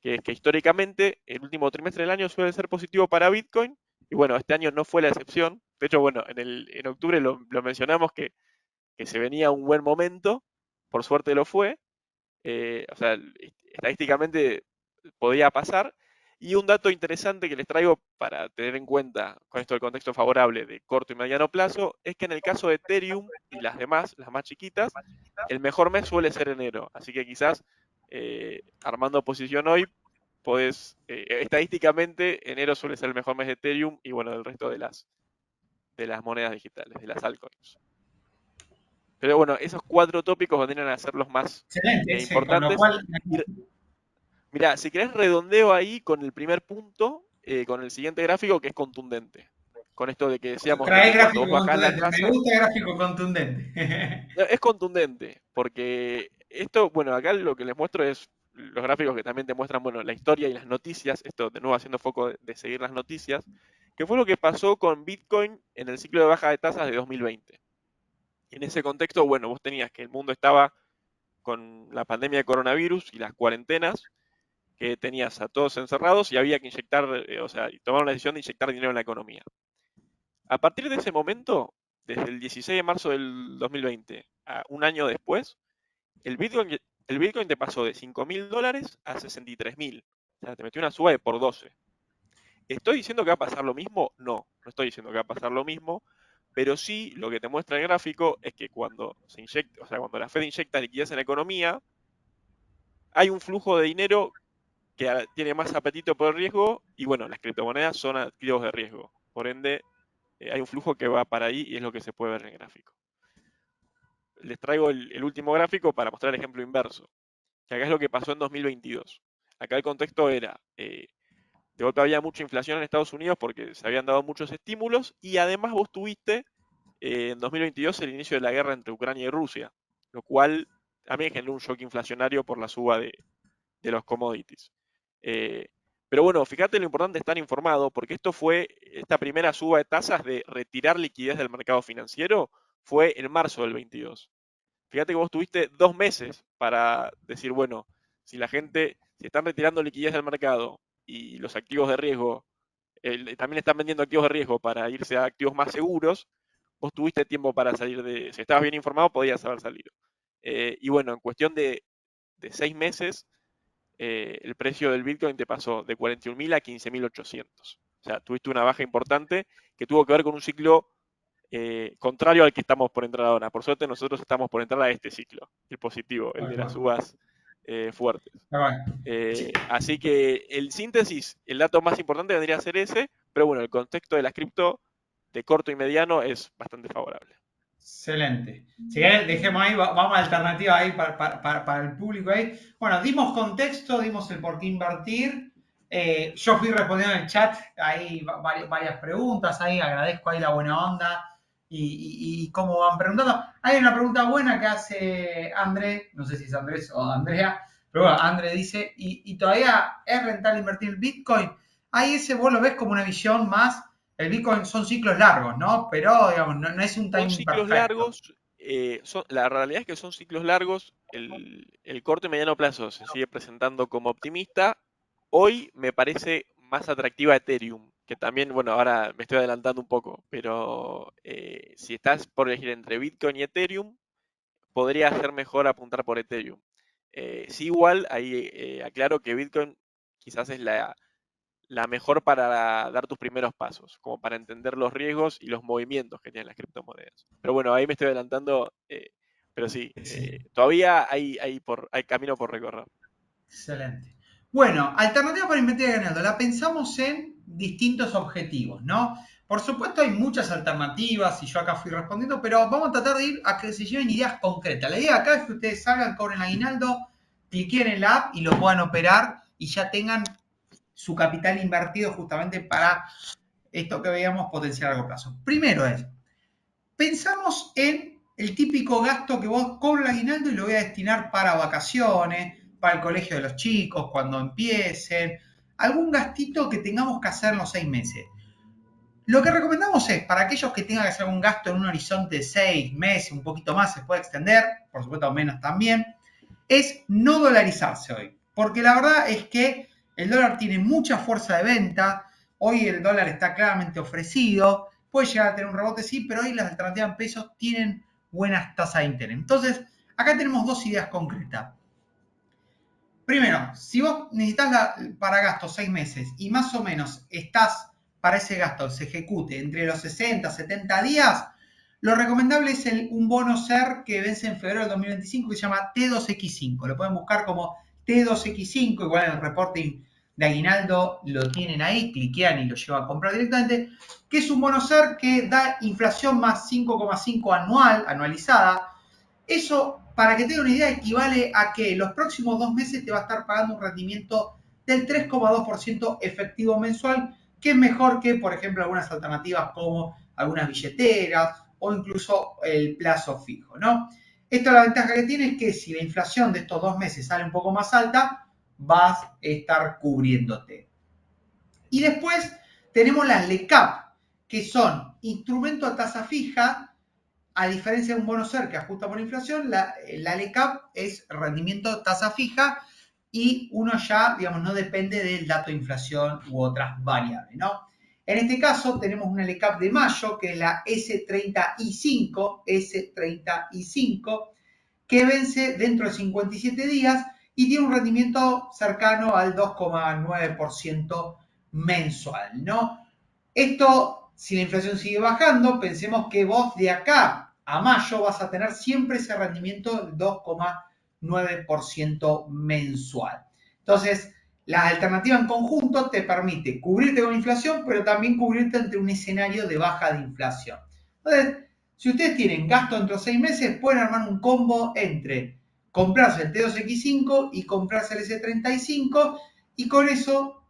que es que históricamente el último trimestre del año suele ser positivo para Bitcoin, y bueno, este año no fue la excepción. De hecho, bueno, en octubre lo mencionamos que se venía un buen momento, por suerte lo fue, o sea, estadísticamente podía pasar. Y un dato interesante que les traigo para tener en cuenta con esto del contexto favorable de corto y mediano plazo, es que en el caso de Ethereum y las demás, las más chiquitas, el mejor mes suele ser enero. Así que quizás armando posición hoy, estadísticamente enero suele ser el mejor mes de Ethereum y bueno, del resto de las monedas digitales, de las altcoins. Pero bueno, esos 4 tópicos vendrían a ser los más Excelente, sí, con lo importantes. cual, Y mirá, si querés redondeo ahí con el primer punto, con el siguiente gráfico que es contundente. con esto de que decíamos de Trae que cuando gráfico vos bajás la contundente. Me tasa, gusta gráfico contundente. es contundente, porque esto, bueno, acá lo que les muestro es los gráficos que también te muestran, bueno, la historia y las noticias, esto de nuevo haciendo foco de seguir las noticias, que fue lo que pasó con Bitcoin en el ciclo de baja de tasas de 2020. Y en ese contexto, bueno, vos tenías que el mundo estaba con la pandemia de coronavirus y las cuarentenas, que tenías a todos encerrados y había que inyectar, o sea, y tomar una decisión de inyectar dinero en la economía. A partir de ese momento, desde el 16 de marzo del 2020 a un año después, el Bitcoin, el Bitcoin te pasó de $5.000 a 63.000. O sea, te metió una suba de por 12. ¿Estoy diciendo que va a pasar lo mismo? No, no estoy diciendo que va a pasar lo mismo, pero sí lo que te muestra el gráfico es que cuando se inyecta, o sea, cuando la Fed inyecta liquidez en la economía, hay un flujo de dinero que tiene más apetito por el riesgo y bueno, las criptomonedas son activos de riesgo. Por ende, hay un flujo que va para ahí y es lo que se puede ver en el gráfico. Les traigo el último gráfico para mostrar el ejemplo inverso, que acá es lo que pasó en 2022. Acá el contexto era, de golpe había mucha inflación en Estados Unidos porque se habían dado muchos estímulos y además vos tuviste en 2022 el inicio de la guerra entre Ucrania y Rusia, lo cual también generó un shock inflacionario por la suba de los commodities. Eh, pero bueno, fíjate lo importante es estar informado, porque esto fue, esta primera suba de tasas de retirar liquidez del mercado financiero fue en marzo del 22. Fíjate que vos tuviste 2 meses para decir, bueno, si la gente, si están retirando liquidez del mercado y los activos de riesgo, también están vendiendo activos de riesgo para irse a activos más seguros, vos tuviste tiempo para salir de, si estabas bien informado, podías haber salido. Y bueno, en cuestión de 6 meses, el precio del Bitcoin te pasó de 41.000 a 15.800. O sea, tuviste una baja importante que tuvo que ver con un ciclo contrario al que estamos por entrar ahora. Por suerte nosotros estamos por entrar a este ciclo, el positivo, el de las subas fuertes. Así que el síntesis, el dato más importante vendría a ser ese, pero bueno, el contexto de las cripto de corto y mediano es bastante favorable. Excelente. Si querés, dejemos ahí, vamos a alternativa ahí para el público ahí. Bueno, dimos contexto, dimos el por qué invertir. Yo fui respondiendo en el chat ahí varias preguntas, ahí agradezco ahí la buena onda y cómo van preguntando. Hay una pregunta buena que hace André, no sé si es Andrés o Andrea, pero bueno, André dice, ¿y todavía es rentable invertir en Bitcoin? Ahí ese vos lo ves como una visión más. El Bitcoin son ciclos largos, ¿no? Pero, digamos, no es un Son timing ciclos perfecto. largos, la realidad es que son ciclos largos, el corto y mediano plazo se sigue presentando como optimista. Hoy me parece más atractiva Ethereum, que también, bueno, ahora me estoy adelantando un poco, pero si estás por elegir entre Bitcoin y Ethereum, podría ser mejor apuntar por Ethereum. Sí, igual, ahí aclaro que Bitcoin quizás es la mejor para dar tus primeros pasos, como para entender los riesgos y los movimientos que tienen las criptomonedas. Pero bueno, ahí me estoy adelantando, pero sí, todavía hay camino por recorrer. Excelente. Bueno, alternativa para invertir ganando. La pensamos en distintos objetivos, ¿no? Por supuesto hay muchas alternativas y yo acá fui respondiendo, pero vamos a tratar de ir a que se lleven ideas concretas. La idea acá es que ustedes salgan, cobren aguinaldo, cliquen en la app y lo puedan operar y ya tengan su capital invertido justamente para esto que veíamos potenciar a largo plazo. Primero es, pensamos en el típico gasto que vos cobro el aguinaldo y lo voy a destinar para vacaciones, para el colegio de los chicos, cuando empiecen, algún gastito que tengamos que hacer en los 6 meses. Lo que recomendamos es, para aquellos que tengan que hacer un gasto en un horizonte de 6 meses, un poquito más, se puede extender, por supuesto menos también, es no dolarizarse hoy. Porque la verdad es que el dólar tiene mucha fuerza de venta, hoy el dólar está claramente ofrecido, puede llegar a tener un rebote, sí, pero hoy las alternativas en pesos tienen buenas tasas de interés. Entonces, acá tenemos dos ideas concretas. Primero, si vos necesitas para gastos 6 meses y más o menos estás para ese gasto, se ejecute entre los 60 70 días, lo recomendable es un bono SER que vence en febrero del 2025 que se llama T2X5. Lo pueden buscar como T2X5, igual en el reporting de aguinaldo lo tienen ahí, cliquean y lo llevan a comprar directamente, que es un bono SER que da inflación más 5,5 anualizada. Eso, para que tengan una idea, equivale a que los próximos 2 meses te va a estar pagando un rendimiento del 3,2% efectivo mensual, que es mejor que, por ejemplo, algunas alternativas como algunas billeteras o incluso el plazo fijo, ¿no? Esto la ventaja que tiene es que si la inflación de estos 2 meses sale un poco más alta, vas a estar cubriéndote. Y después tenemos las LECAP, que son instrumentos a tasa fija. A diferencia de un bono SER que ajusta por inflación, la LECAP es rendimiento tasa fija y uno ya, digamos, no depende del dato de inflación u otras variables, ¿no? En este caso tenemos una LECAP de mayo, que es la S30I5, que vence dentro de 57 días y tiene un rendimiento cercano al 2,9% mensual, ¿no? Esto, si la inflación sigue bajando, pensemos que vos de acá a mayo vas a tener siempre ese rendimiento del 2,9% mensual. Entonces, la alternativa en conjunto te permite cubrirte con inflación, pero también cubrirte ante un escenario de baja de inflación. Entonces, si ustedes tienen gasto dentro de 6 meses, pueden armar un combo entre comprarse el T2X5 y comprarse el S35 y con eso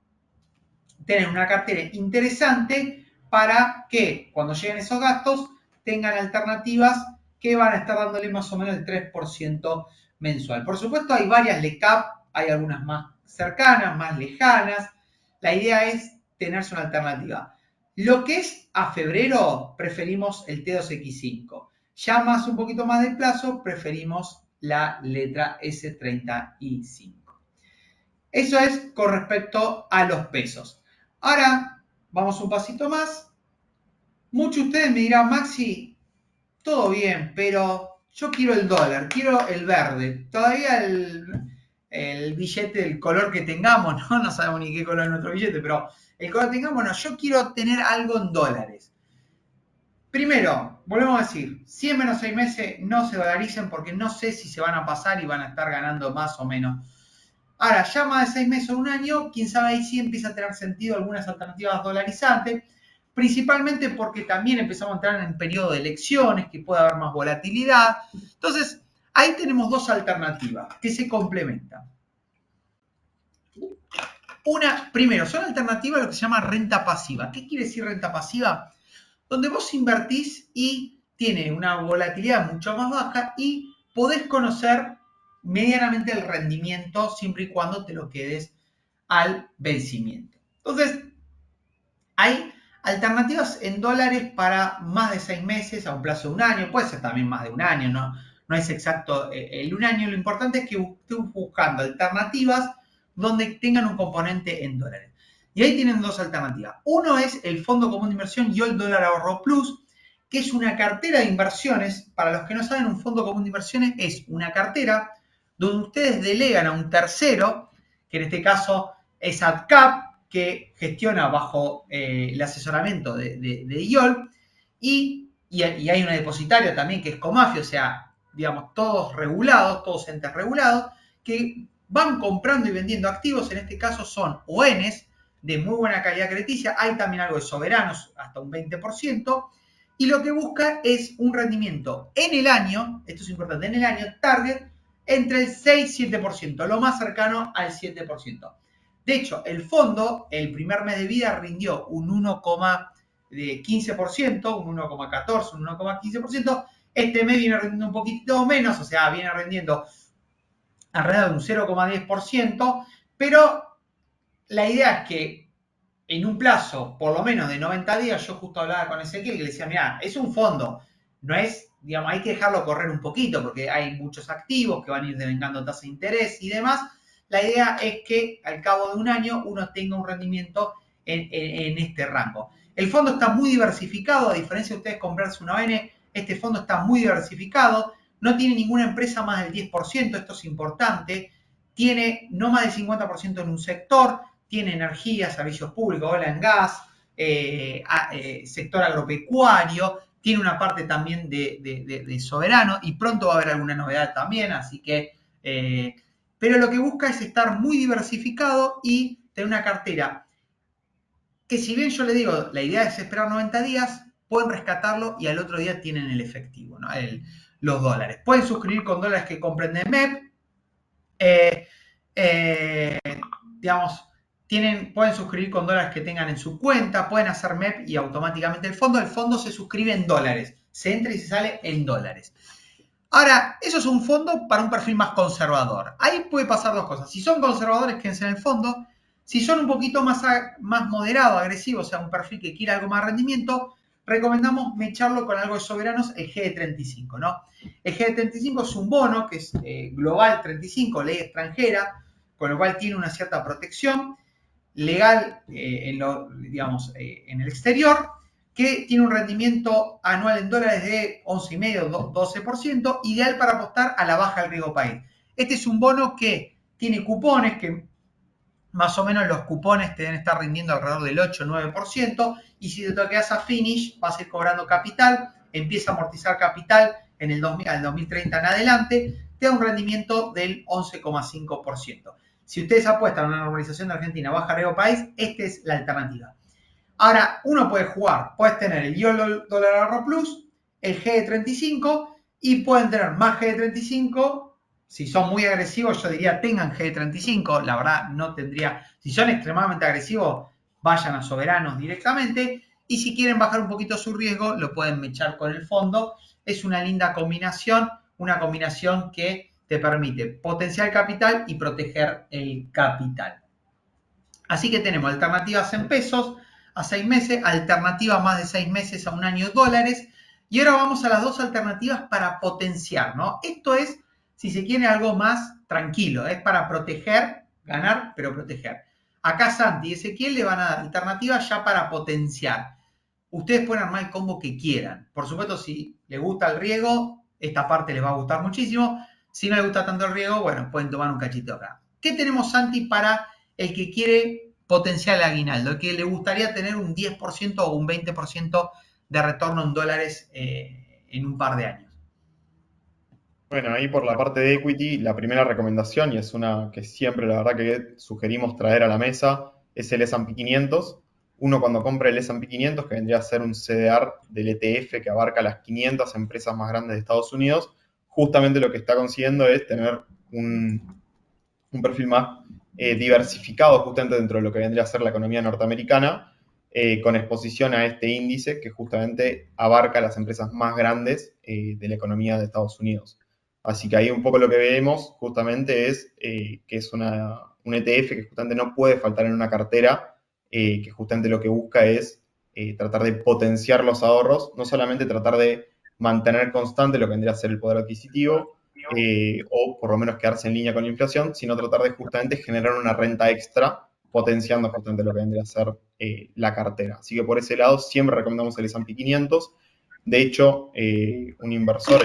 tener una cartera interesante para que cuando lleguen esos gastos tengan alternativas que van a estar dándole más o menos el 3% mensual. Por supuesto hay varias LECAP, hay algunas más cercanas, más lejanas. La idea es tenerse una alternativa. Lo que es a febrero, preferimos el T2X5. Ya más un poquito más de plazo, preferimos la letra S30I5. Eso es con respecto a los pesos. Ahora, vamos un pasito más. Muchos de ustedes me dirán, Maxi, todo bien, pero yo quiero el dólar, quiero el verde. Todavía el billete, el color que tengamos, ¿no? No sabemos ni qué color es nuestro billete, pero el color que tengamos, no, yo quiero tener algo en dólares. Primero, volvemos a decir, 100 menos 6 meses no se dolaricen porque no sé si se van a pasar y van a estar ganando más o menos. Ahora, ya más de 6 meses o un año, quién sabe ahí sí empieza a tener sentido algunas alternativas dolarizantes, principalmente porque también empezamos a entrar en periodo de elecciones, que puede haber más volatilidad. Entonces, ahí tenemos dos alternativas que se complementan. Primero, son alternativas a lo que se llama renta pasiva. ¿Qué quiere decir renta pasiva? Donde vos invertís y tiene una volatilidad mucho más baja y podés conocer medianamente el rendimiento siempre y cuando te lo quedes al vencimiento. Entonces, hay alternativas en dólares para más de 6 meses a un plazo de un año, puede ser también más de un año, no es exacto el un año, lo importante es que estén buscando alternativas donde tengan un componente en dólares. Y ahí tienen dos alternativas. Uno es el Fondo Común de Inversión y el Dólar Ahorro Plus, que es una cartera de inversiones. Para los que no saben, un Fondo Común de Inversiones es una cartera donde ustedes delegan a un tercero, que en este caso es AdCap, que gestiona bajo el asesoramiento de IOL, y hay una depositaria también que es Comafi, o sea, digamos, todos regulados, todos entes regulados, que van comprando y vendiendo activos, en este caso son ONs de muy buena calidad crediticia, hay también algo de soberanos, hasta un 20%, y lo que busca es un rendimiento en el año, esto es importante, en el año target, entre el 6 y 7%, lo más cercano al 7%. De hecho, el fondo, el primer mes de vida, rindió un 1,15%, un 1,14%, un 1,15%. Este mes viene rindiendo un poquitito menos, o sea, viene rindiendo alrededor de un 0,10%, pero la idea es que en un plazo, por lo menos de 90 días, yo justo hablaba con Ezequiel y le decía, mira, es un fondo, no es, digamos, hay que dejarlo correr un poquito porque hay muchos activos que van a ir devengando tasa de interés y demás. La idea es que al cabo de un año uno tenga un rendimiento en este rango. El fondo está muy diversificado, a diferencia de ustedes comprarse una ON, este fondo está muy diversificado, no tiene ninguna empresa más del 10%, esto es importante, tiene no más del 50% en un sector, tiene energía, servicios públicos, oil and gas, sector agropecuario, tiene una parte también de soberano y pronto va a haber alguna novedad también, así que, pero lo que busca es estar muy diversificado y tener una cartera que si bien yo le digo, la idea es esperar 90 días, pueden rescatarlo y al otro día tienen el efectivo, ¿no? Los dólares. Pueden suscribir con dólares que compren de MEP, digamos, pueden suscribir con dólares que tengan en su cuenta, pueden hacer MEP y automáticamente el fondo se suscribe en dólares, se entra y se sale en dólares. Ahora, eso es un fondo para un perfil más conservador. Ahí puede pasar dos cosas. Si son conservadores, quédense en el fondo. Si son un poquito más moderado, agresivo, o sea, un perfil que quiere algo más rendimiento, recomendamos mecharlo con algo de soberanos, el GE35, ¿no? El GE35 es un bono que es Global 35, ley extranjera, con lo cual tiene una cierta protección legal en el exterior, que tiene un rendimiento anual en dólares de 11,5-12%, ideal para apostar a la baja del riesgo país. Este es un bono que tiene cupones, que más o menos los cupones te deben estar rindiendo alrededor del 8-9%, y si te quedas a finish, vas a ir cobrando capital, empieza a amortizar capital en el 2030 en adelante, te da un rendimiento del 11,5%. Si ustedes apuestan a una normalización de Argentina baja riesgo país, esta es la alternativa. Ahora, uno puede jugar, puedes tener el YOLO dólar ahorro plus, el GE35, y pueden tener más GE35. Si son muy agresivos, yo diría tengan GE35, la verdad no tendría. Si son extremadamente agresivos, vayan a soberanos directamente, y si quieren bajar un poquito su riesgo, lo pueden mechar con el fondo. Es una linda combinación, una combinación que te permite potenciar el capital y proteger el capital. Así que tenemos alternativas en pesos a 6 meses, alternativas más de 6 meses a un año dólares, y ahora vamos a las dos alternativas para potenciar, ¿no? Esto es, si se quiere, algo más tranquilo, es para proteger, ganar, pero proteger. Acá Santi y Ezequiel le van a dar alternativas ya para potenciar. Ustedes pueden armar el combo que quieran. Por supuesto, si les gusta el riego, esta parte les va a gustar muchísimo. Si no les gusta tanto el riego, bueno, pueden tomar un cachito acá. ¿Qué tenemos, Santi, para el que quiere potenciar el aguinaldo? El que le gustaría tener un 10% o un 20% de retorno en dólares en un par de años. Bueno, ahí por la parte de equity, la primera recomendación, y es una que siempre la verdad que sugerimos traer a la mesa, es el S&P 500. Uno cuando compra el S&P 500, que vendría a ser un CDR del ETF que abarca las 500 empresas más grandes de Estados Unidos, justamente lo que está consiguiendo es tener un perfil más diversificado justamente dentro de lo que vendría a ser la economía norteamericana, con exposición a este índice que justamente abarca las empresas más grandes de la economía de Estados Unidos. Así que ahí un poco lo que vemos justamente es que es un ETF que justamente no puede faltar en una cartera, que justamente lo que busca es tratar de potenciar los ahorros, no solamente tratar de mantener constante lo que vendría a ser el poder adquisitivo, o por lo menos quedarse en línea con la inflación, sino tratar de justamente generar una renta extra, potenciando justamente lo que vendría a ser la cartera. Así que por ese lado siempre recomendamos el S&P 500. De hecho, el inversor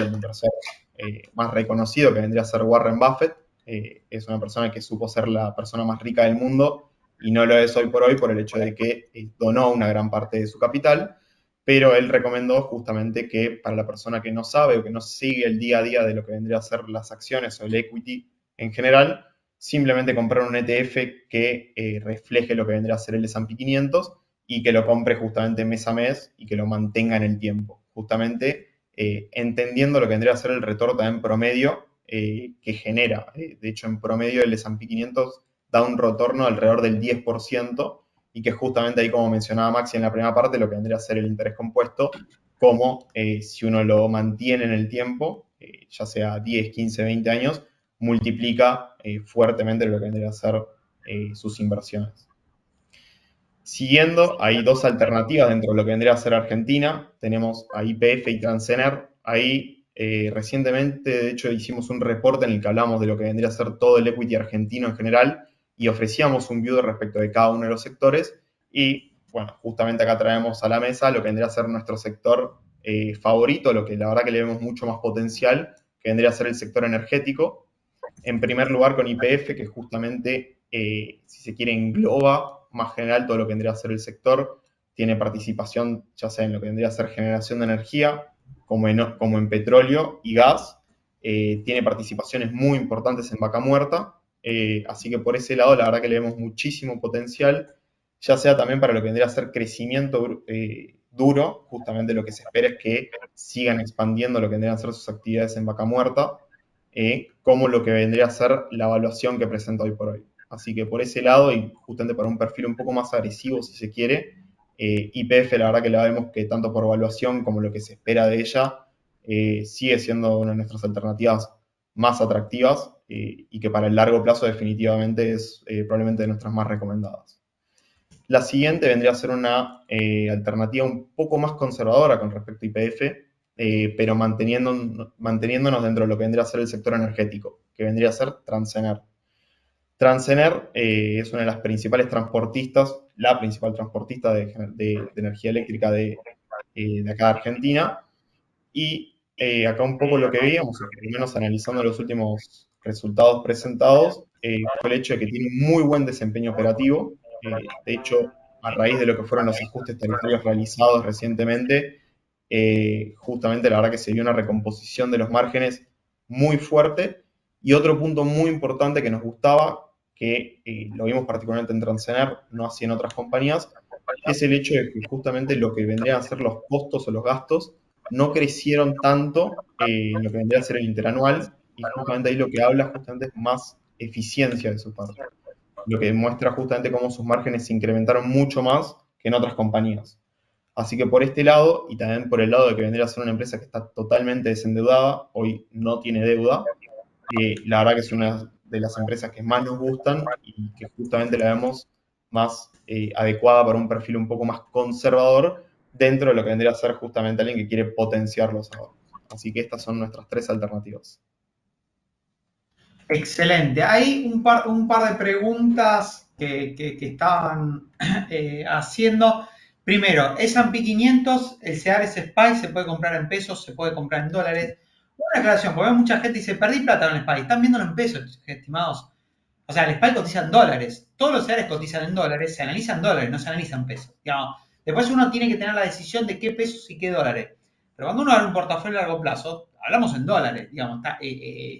más reconocido que vendría a ser Warren Buffett, es una persona que supo ser la persona más rica del mundo y no lo es hoy por el hecho de que donó una gran parte de su capital, pero él recomendó justamente que para la persona que no sabe o que no sigue el día a día de lo que vendría a ser las acciones o el equity en general, simplemente comprar un ETF que refleje lo que vendría a ser el S&P 500 y que lo compre justamente mes a mes y que lo mantenga en el tiempo. Justamente entendiendo lo que vendría a ser el retorno en promedio que genera. De hecho, en promedio el S&P 500 da un retorno alrededor del 10%, y que justamente ahí, como mencionaba Maxi en la primera parte, lo que vendría a ser el interés compuesto, como si uno lo mantiene en el tiempo, ya sea 10, 15, 20 años, multiplica fuertemente lo que vendría a ser sus inversiones. Siguiendo, hay dos alternativas dentro de lo que vendría a ser Argentina. Tenemos a YPF y Transener. Ahí recientemente, de hecho, hicimos un reporte en el que hablamos de lo que vendría a ser todo el equity argentino en general y ofrecíamos un view respecto de cada uno de los sectores. Y bueno, justamente acá traemos a la mesa lo que vendría a ser nuestro sector favorito, lo que la verdad que le vemos mucho más potencial, que vendría a ser el sector energético. En primer lugar con YPF, que justamente, si se quiere, engloba más general todo lo que vendría a ser el sector, tiene participación ya sea en lo que vendría a ser generación de energía, como en petróleo y gas, tiene participaciones muy importantes en Vaca Muerta, así que por ese lado la verdad que le vemos muchísimo potencial, ya sea también para lo que vendría a ser crecimiento duro, justamente lo que se espera es que sigan expandiendo lo que vendrían a ser sus actividades en Vaca Muerta, como lo que vendría a ser la evaluación que presenta hoy por hoy. Así que por ese lado, y justamente para un perfil un poco más agresivo, si se quiere, YPF la verdad que la vemos que tanto por evaluación como lo que se espera de ella, sigue siendo una de nuestras alternativas más atractivas y que para el largo plazo definitivamente es probablemente de nuestras más recomendadas. La siguiente vendría a ser una alternativa un poco más conservadora con respecto a YPF, pero manteniéndonos dentro de lo que vendría a ser el sector energético, que vendría a ser Transener. Transener es una de las principales transportistas, la principal transportista de energía eléctrica de acá de Argentina. Y acá un poco lo que veíamos, o por lo menos analizando los últimos resultados presentados, fue el hecho de que tiene un muy buen desempeño operativo. De hecho, a raíz de lo que fueron los ajustes tarifarios realizados recientemente, justamente la verdad que se vio una recomposición de los márgenes muy fuerte. Y otro punto muy importante que nos gustaba, que lo vimos particularmente en Transener, no así en otras compañías, es el hecho de que justamente lo que vendrían a ser los costos o los gastos no crecieron tanto en lo que vendría a ser el interanual, y justamente ahí lo que habla justamente es más eficiencia de su parte, lo que demuestra justamente cómo sus márgenes se incrementaron mucho más que en otras compañías. Así que por este lado, y también por el lado de que vendría a ser una empresa que está totalmente desendeudada, hoy no tiene deuda, la verdad que es una de las empresas que más nos gustan y que justamente la vemos más adecuada para un perfil un poco más conservador dentro de lo que vendría a ser justamente alguien que quiere potenciar los ahorros. Así que estas son nuestras tres alternativas. Excelente. Hay un par de preguntas que estaban haciendo. Primero, S&P 500, el CEDAR SPY se puede comprar en pesos, se puede comprar en dólares. Una aclaración, porque mucha gente dice, perdí plata en el SPY. Están viéndolo en pesos, estimados. O sea, el SPY cotiza en dólares. Todos los CEDARs cotizan en dólares, se analizan dólares, no se analizan pesos. Digamos, después uno tiene que tener la decisión de qué pesos y qué dólares. Pero cuando uno abre un portafolio a largo plazo, hablamos en dólares, digamos,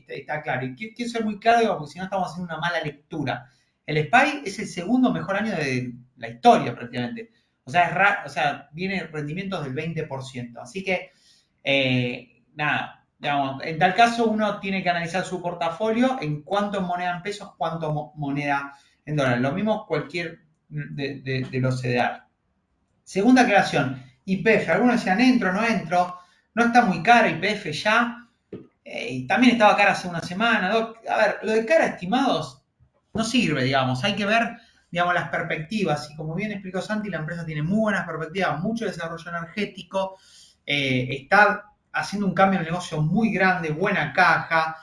está claro. Y quiero ser muy claro, digamos, porque si no estamos haciendo una mala lectura. El SPY es el segundo mejor año de la historia, prácticamente. O sea, viene rendimientos del 20%. Así que, nada, digamos, en tal caso uno tiene que analizar su portafolio en cuánto en moneda en pesos, cuánto moneda en dólares. Lo mismo cualquier de los CDR. Segunda aclaración, YPF, algunos decían entro, no entro, no está muy cara YPF ya, y también estaba cara hace una semana. A ver, lo de cara estimados no sirve, digamos, hay que ver, digamos, las perspectivas, y como bien explicó Santi, la empresa tiene muy buenas perspectivas, mucho desarrollo energético, está haciendo un cambio de negocio muy grande, buena caja,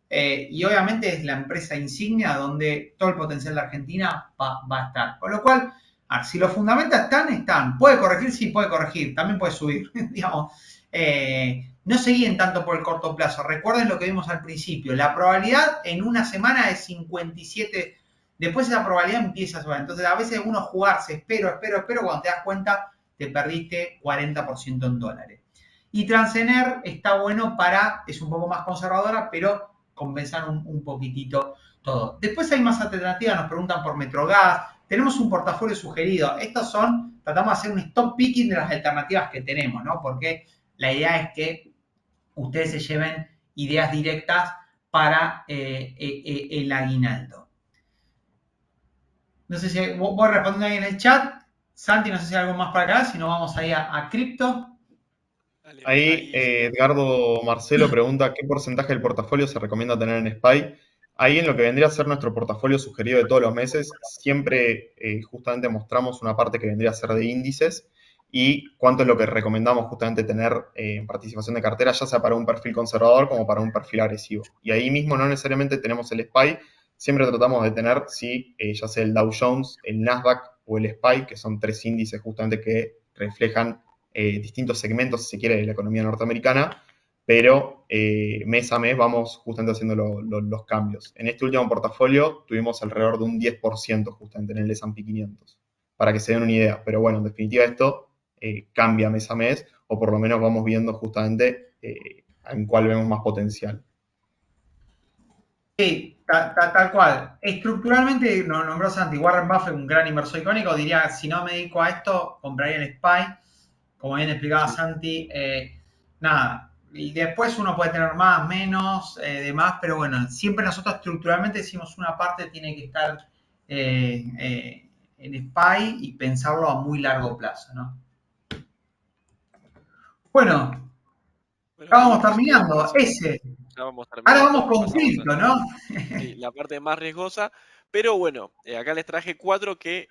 y obviamente es la empresa insignia donde todo el potencial de Argentina va a estar. Con lo cual, si los fundamentos están. ¿Puede corregir? Sí, puede corregir. También puede subir. Digamos, no se guíen tanto por el corto plazo. Recuerden lo que vimos al principio. La probabilidad en una semana es 57. Después esa probabilidad empieza a subir. Entonces, a veces uno jugarse, espero. Cuando te das cuenta, te perdiste 40% en dólares. Y Transener está bueno es un poco más conservadora, pero compensar un poquitito todo. Después hay más alternativas, nos preguntan por Metrogas, tenemos un portafolio sugerido. Tratamos de hacer un stop picking de las alternativas que tenemos, ¿no? Porque la idea es que ustedes se lleven ideas directas para el aguinaldo. No sé si voy respondiendo ahí en el chat. Santi, no sé si hay algo más para acá, si no vamos ahí a cripto. Ahí Edgardo Marcelo pregunta qué porcentaje del portafolio se recomienda tener en SPY. Ahí en lo que vendría a ser nuestro portafolio sugerido de todos los meses, siempre justamente mostramos una parte que vendría a ser de índices y cuánto es lo que recomendamos justamente tener en participación de cartera, ya sea para un perfil conservador como para un perfil agresivo. Y ahí mismo no necesariamente tenemos el SPY, siempre tratamos de tener, sí, ya sea el Dow Jones, el Nasdaq o el SPY, que son tres índices justamente que reflejan distintos segmentos, si se quiere, de la economía norteamericana, pero mes a mes vamos justamente haciendo los cambios. En este último portafolio tuvimos alrededor de un 10% justamente en el S&P 500, para que se den una idea. Pero bueno, en definitiva esto cambia mes a mes, o por lo menos vamos viendo justamente en cuál vemos más potencial. Sí, tal cual. Estructuralmente, nos nombró Santi, Warren Buffett, un gran inversor icónico, diría, si no me dedico a esto, compraría el SPY, como bien explicaba Santi. Nada, y después uno puede tener más, menos, demás, pero bueno, siempre nosotros estructuralmente decimos una parte tiene que estar en SPY y pensarlo a muy largo plazo, ¿no? Bueno, Bueno, ya y vamos vamos, terminando. Máximo, Ese. ya vamos Ahora vamos terminando y con pasamos a cripto, ¿no? sí, la parte más riesgosa, pero bueno, acá les traje cuatro que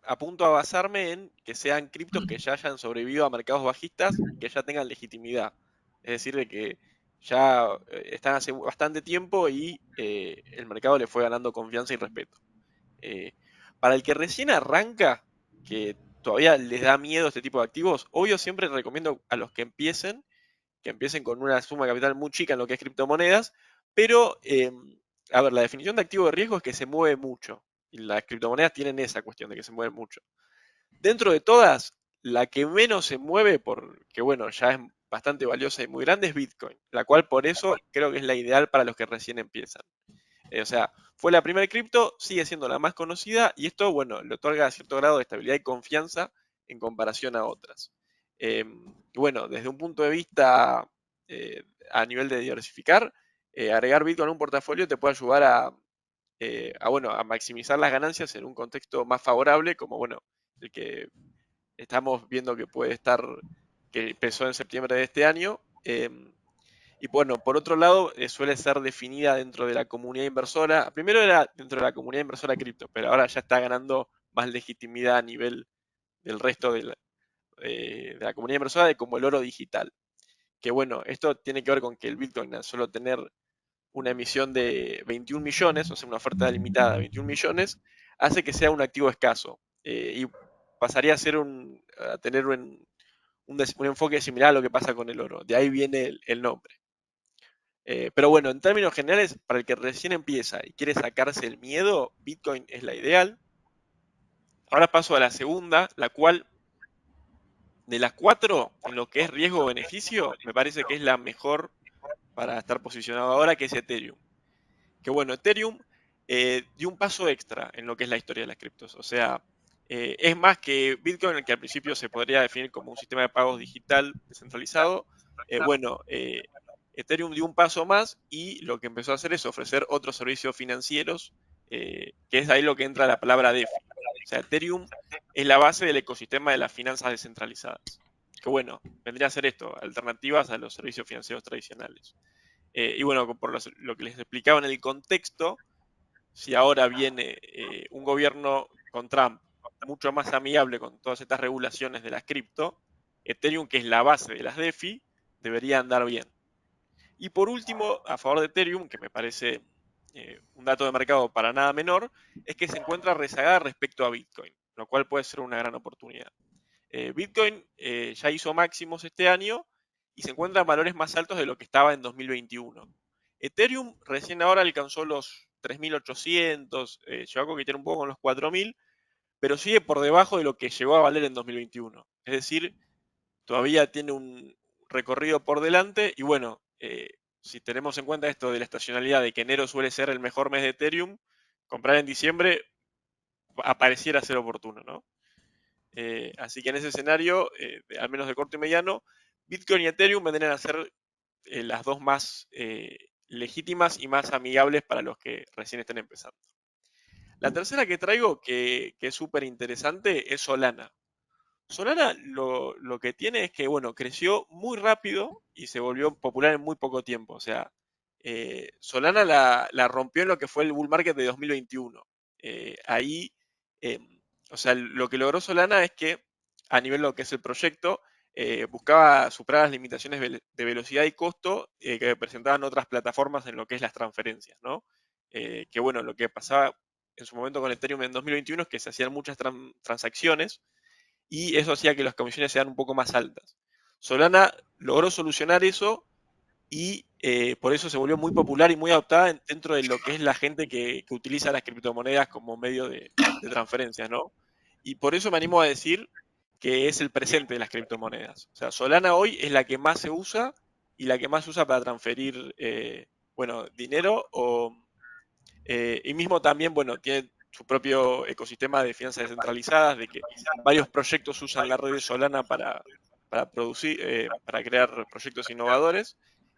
apunto a basarme en que sean criptos que ya hayan sobrevivido a mercados bajistas y que ya tengan legitimidad. Es decir, de que ya están hace bastante tiempo y el mercado le fue ganando confianza y respeto. Eh, para el que recién arranca, que todavía les da miedo este tipo de activos, obvio siempre recomiendo a los que empiecen con una suma de capital muy chica en lo que es criptomonedas, pero a ver, la definición de activo de riesgo es que se mueve mucho. Y las criptomonedas tienen esa cuestión de que se mueven mucho. Dentro de todas, la que menos se mueve, porque bueno, ya es bastante valiosa y muy grande, es Bitcoin, la cual por eso creo que es la ideal para los que recién empiezan. O sea, fue la primera cripto, sigue siendo la más conocida y esto, bueno, le otorga cierto grado de estabilidad y confianza en comparación a otras. Y bueno, desde un punto de vista eh, a nivel de diversificar, agregar Bitcoin a un portafolio te puede ayudar bueno, a maximizar las ganancias en un contexto más favorable, como bueno, el que estamos viendo que puede estar, que empezó en septiembre de este año. Y bueno, por otro lado, suele ser definida dentro de la comunidad inversora. Primero era dentro de la comunidad inversora cripto, pero ahora ya está ganando más legitimidad a nivel del resto de la comunidad inversora de como el oro digital. Que bueno, esto tiene que ver con que el Bitcoin, al solo tener una emisión de 21 millones, o sea, una oferta limitada de 21 millones, hace que sea un activo escaso. Y pasaría a ser a tener un enfoque similar a lo que pasa con el oro. De ahí viene el nombre. Pero bueno, en términos generales, para el que recién empieza y quiere sacarse el miedo, Bitcoin es la ideal. Ahora paso a la segunda, la cual de las cuatro, en lo que es riesgo-beneficio, me parece que es la mejor para estar posicionado ahora, que es Ethereum. Que bueno, Ethereum dio un paso extra en lo que es la historia de las criptos. O sea, es más que Bitcoin, que al principio se podría definir como un sistema de pagos digital descentralizado. Bueno, Ethereum dio un paso más y lo que empezó a hacer es ofrecer otros servicios financieros, que es ahí lo que entra la palabra DeFi. O sea, Ethereum es la base del ecosistema de las finanzas descentralizadas. Que bueno, vendría a ser esto, alternativas a los servicios financieros tradicionales. Y bueno, por lo que les explicaba en el contexto, si ahora viene un gobierno con Trump mucho más amigable con todas estas regulaciones de las cripto, Ethereum, que es la base de las DeFi, debería andar bien. Y por último, a favor de Ethereum, que me parece un dato de mercado para nada menor, es que se encuentra rezagada respecto a Bitcoin, lo cual puede ser una gran oportunidad. Bitcoin ya hizo máximos este año y se encuentra en valores más altos de lo que estaba en 2021. Ethereum recién ahora alcanzó los 3.800, llegó a coquetear un poco con los 4.000, pero sigue por debajo de lo que llegó a valer en 2021. Es decir, todavía tiene un recorrido por delante y bueno, si tenemos en cuenta esto de la estacionalidad, de que enero suele ser el mejor mes de Ethereum, comprar en diciembre apareciera ser oportuno, ¿no? Así que en ese escenario, al menos de corto y mediano, Bitcoin y Ethereum vendrían a ser las dos más legítimas y más amigables para los que recién estén empezando. La tercera que traigo, que es súper interesante, es Solana. Solana lo que tiene es que, bueno, creció muy rápido y se volvió popular en muy poco tiempo. O sea, Solana la rompió en lo que fue el bull market de 2021. Ahí, eh, o sea, lo que logró Solana es que, a nivel de lo que es el proyecto, buscaba superar las limitaciones de velocidad y costo que presentaban otras plataformas en lo que es las transferencias, ¿no? Que bueno, lo que pasaba en su momento con Ethereum en 2021 es que se hacían muchas transacciones y eso hacía que las comisiones sean un poco más altas. Solana logró solucionar eso y por eso se volvió muy popular y muy adoptada dentro de lo que es la gente que utiliza las criptomonedas como medio de transferencias, ¿no? Y por eso me animo a decir que es el presente de las criptomonedas. O sea, Solana hoy es la que más se usa y la que más se usa para transferir, bueno, dinero y mismo también, bueno, tiene su propio ecosistema de finanzas descentralizadas, de que varios proyectos usan la red de Solana para producir, para crear proyectos innovadores.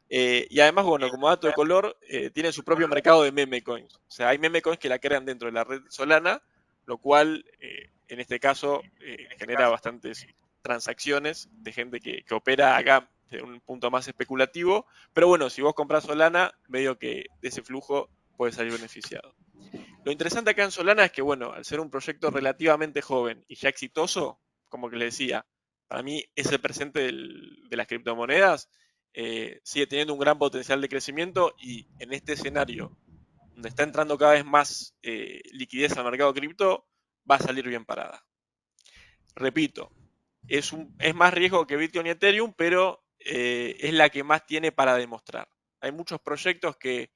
Y además, bueno, como dato de color, tiene su propio mercado de meme coins. O sea, hay meme coins que la crean dentro de la red Solana, lo cual en este caso genera bastantes transacciones de gente que opera acá de un punto más especulativo. Pero bueno, si vos compras Solana, medio que de ese flujo puedes salir beneficiado. Lo interesante acá en Solana es que, bueno, al ser un proyecto relativamente joven y ya exitoso, como que le decía, para mí es el presente de las criptomonedas, sigue teniendo un gran potencial de crecimiento y en este escenario, donde está entrando cada vez más liquidez al mercado cripto, va a salir bien parada. Repito, es más riesgo que Bitcoin y Ethereum, pero es la que más tiene para demostrar. Hay muchos proyectos que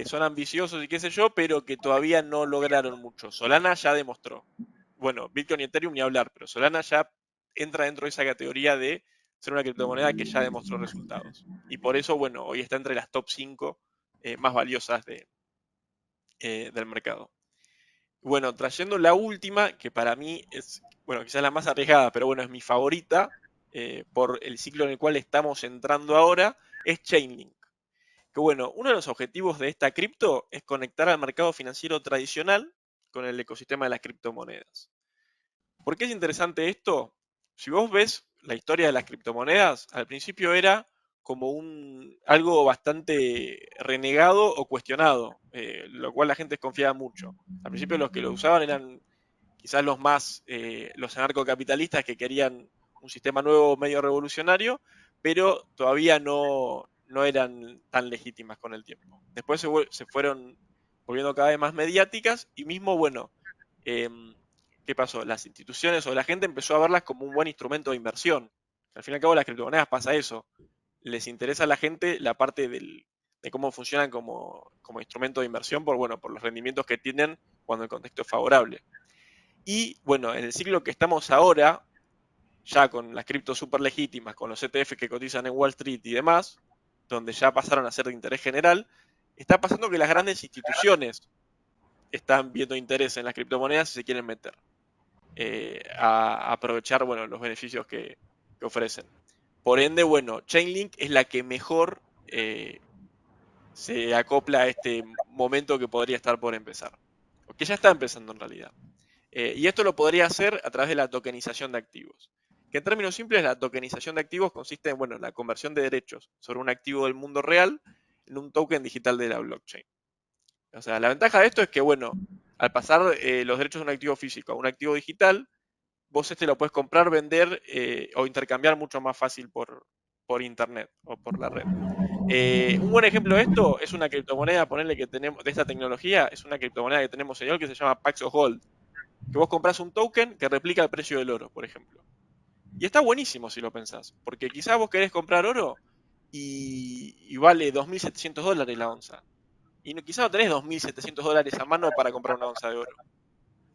son ambiciosos y qué sé yo, pero que todavía no lograron mucho. Solana ya demostró. Bueno, Bitcoin y Ethereum ni hablar, pero Solana ya entra dentro de esa categoría de ser una criptomoneda que ya demostró resultados. Y por eso, bueno, hoy está entre las top 5 más valiosas del mercado. Bueno, trayendo la última, que para mí es, bueno, quizás la más arriesgada, pero bueno, es mi favorita, por el ciclo en el cual estamos entrando ahora, es Chainlink. Que bueno, uno de los objetivos de esta cripto es conectar al mercado financiero tradicional con el ecosistema de las criptomonedas. ¿Por qué es interesante esto? Si vos ves la historia de las criptomonedas, al principio era como algo bastante renegado o cuestionado, lo cual la gente desconfiaba mucho. Al principio los que lo usaban eran quizás los anarcocapitalistas que querían un sistema nuevo medio revolucionario, pero todavía no eran tan legítimas con el tiempo. Después se fueron volviendo cada vez más mediáticas y mismo, bueno, em, ¿qué pasó? Las instituciones o la gente empezó a verlas como un buen instrumento de inversión. Al fin y al cabo, las criptomonedas pasa eso. Les interesa a la gente la parte de cómo funcionan como instrumento de inversión bueno, por los rendimientos que tienen cuando el contexto es favorable. Y bueno, en el ciclo que estamos ahora, ya con las criptos súper legítimas, con los ETF que cotizan en Wall Street y demás, donde ya pasaron a ser de interés general, está pasando que las grandes instituciones están viendo interés en las criptomonedas y se quieren meter a aprovechar bueno, los beneficios que ofrecen. Por ende, bueno, Chainlink es la que mejor se acopla a este momento que podría estar por empezar, o que ya está empezando en realidad. Y esto lo podría hacer a través de la tokenización de activos. Que en términos simples, la tokenización de activos consiste en bueno, la conversión de derechos sobre un activo del mundo real en un token digital de la blockchain. O sea, la ventaja de esto es que, bueno, al pasar los derechos de un activo físico a un activo digital, vos lo puedes comprar, vender o intercambiar mucho más fácil por internet o por la red. Un buen ejemplo de esto es una criptomoneda, ponerle que tenemos, de esta tecnología, es una criptomoneda que tenemos en hoy que se llama Paxos Gold, que vos compras un token que replica el precio del oro, por ejemplo. Y está buenísimo si lo pensás, porque quizás vos querés comprar oro y vale $2.700 la onza. Y quizás no tenés $2.700 a mano para comprar una onza de oro.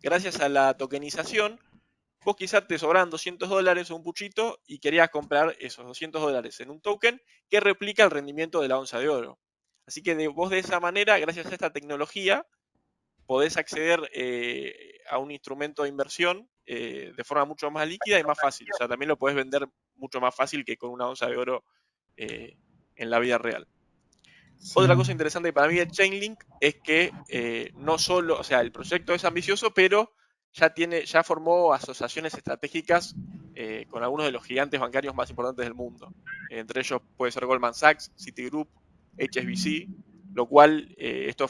Gracias a la tokenización, vos quizás te sobran $200 o un puchito y querías comprar esos $200 en un token que replica el rendimiento de la onza de oro. Así que vos de esa manera, gracias a esta tecnología, podés acceder a un instrumento de inversión de forma mucho más líquida y más fácil. O sea, también lo podés vender mucho más fácil que con una onza de oro eh, en la vida real. Sí. Otra cosa interesante para mí de Chainlink es que no solo, o sea, el proyecto es ambicioso, pero ya formó asociaciones estratégicas con algunos de los gigantes bancarios más importantes del mundo. Entre ellos puede ser Goldman Sachs, Citigroup, HSBC, lo cual esto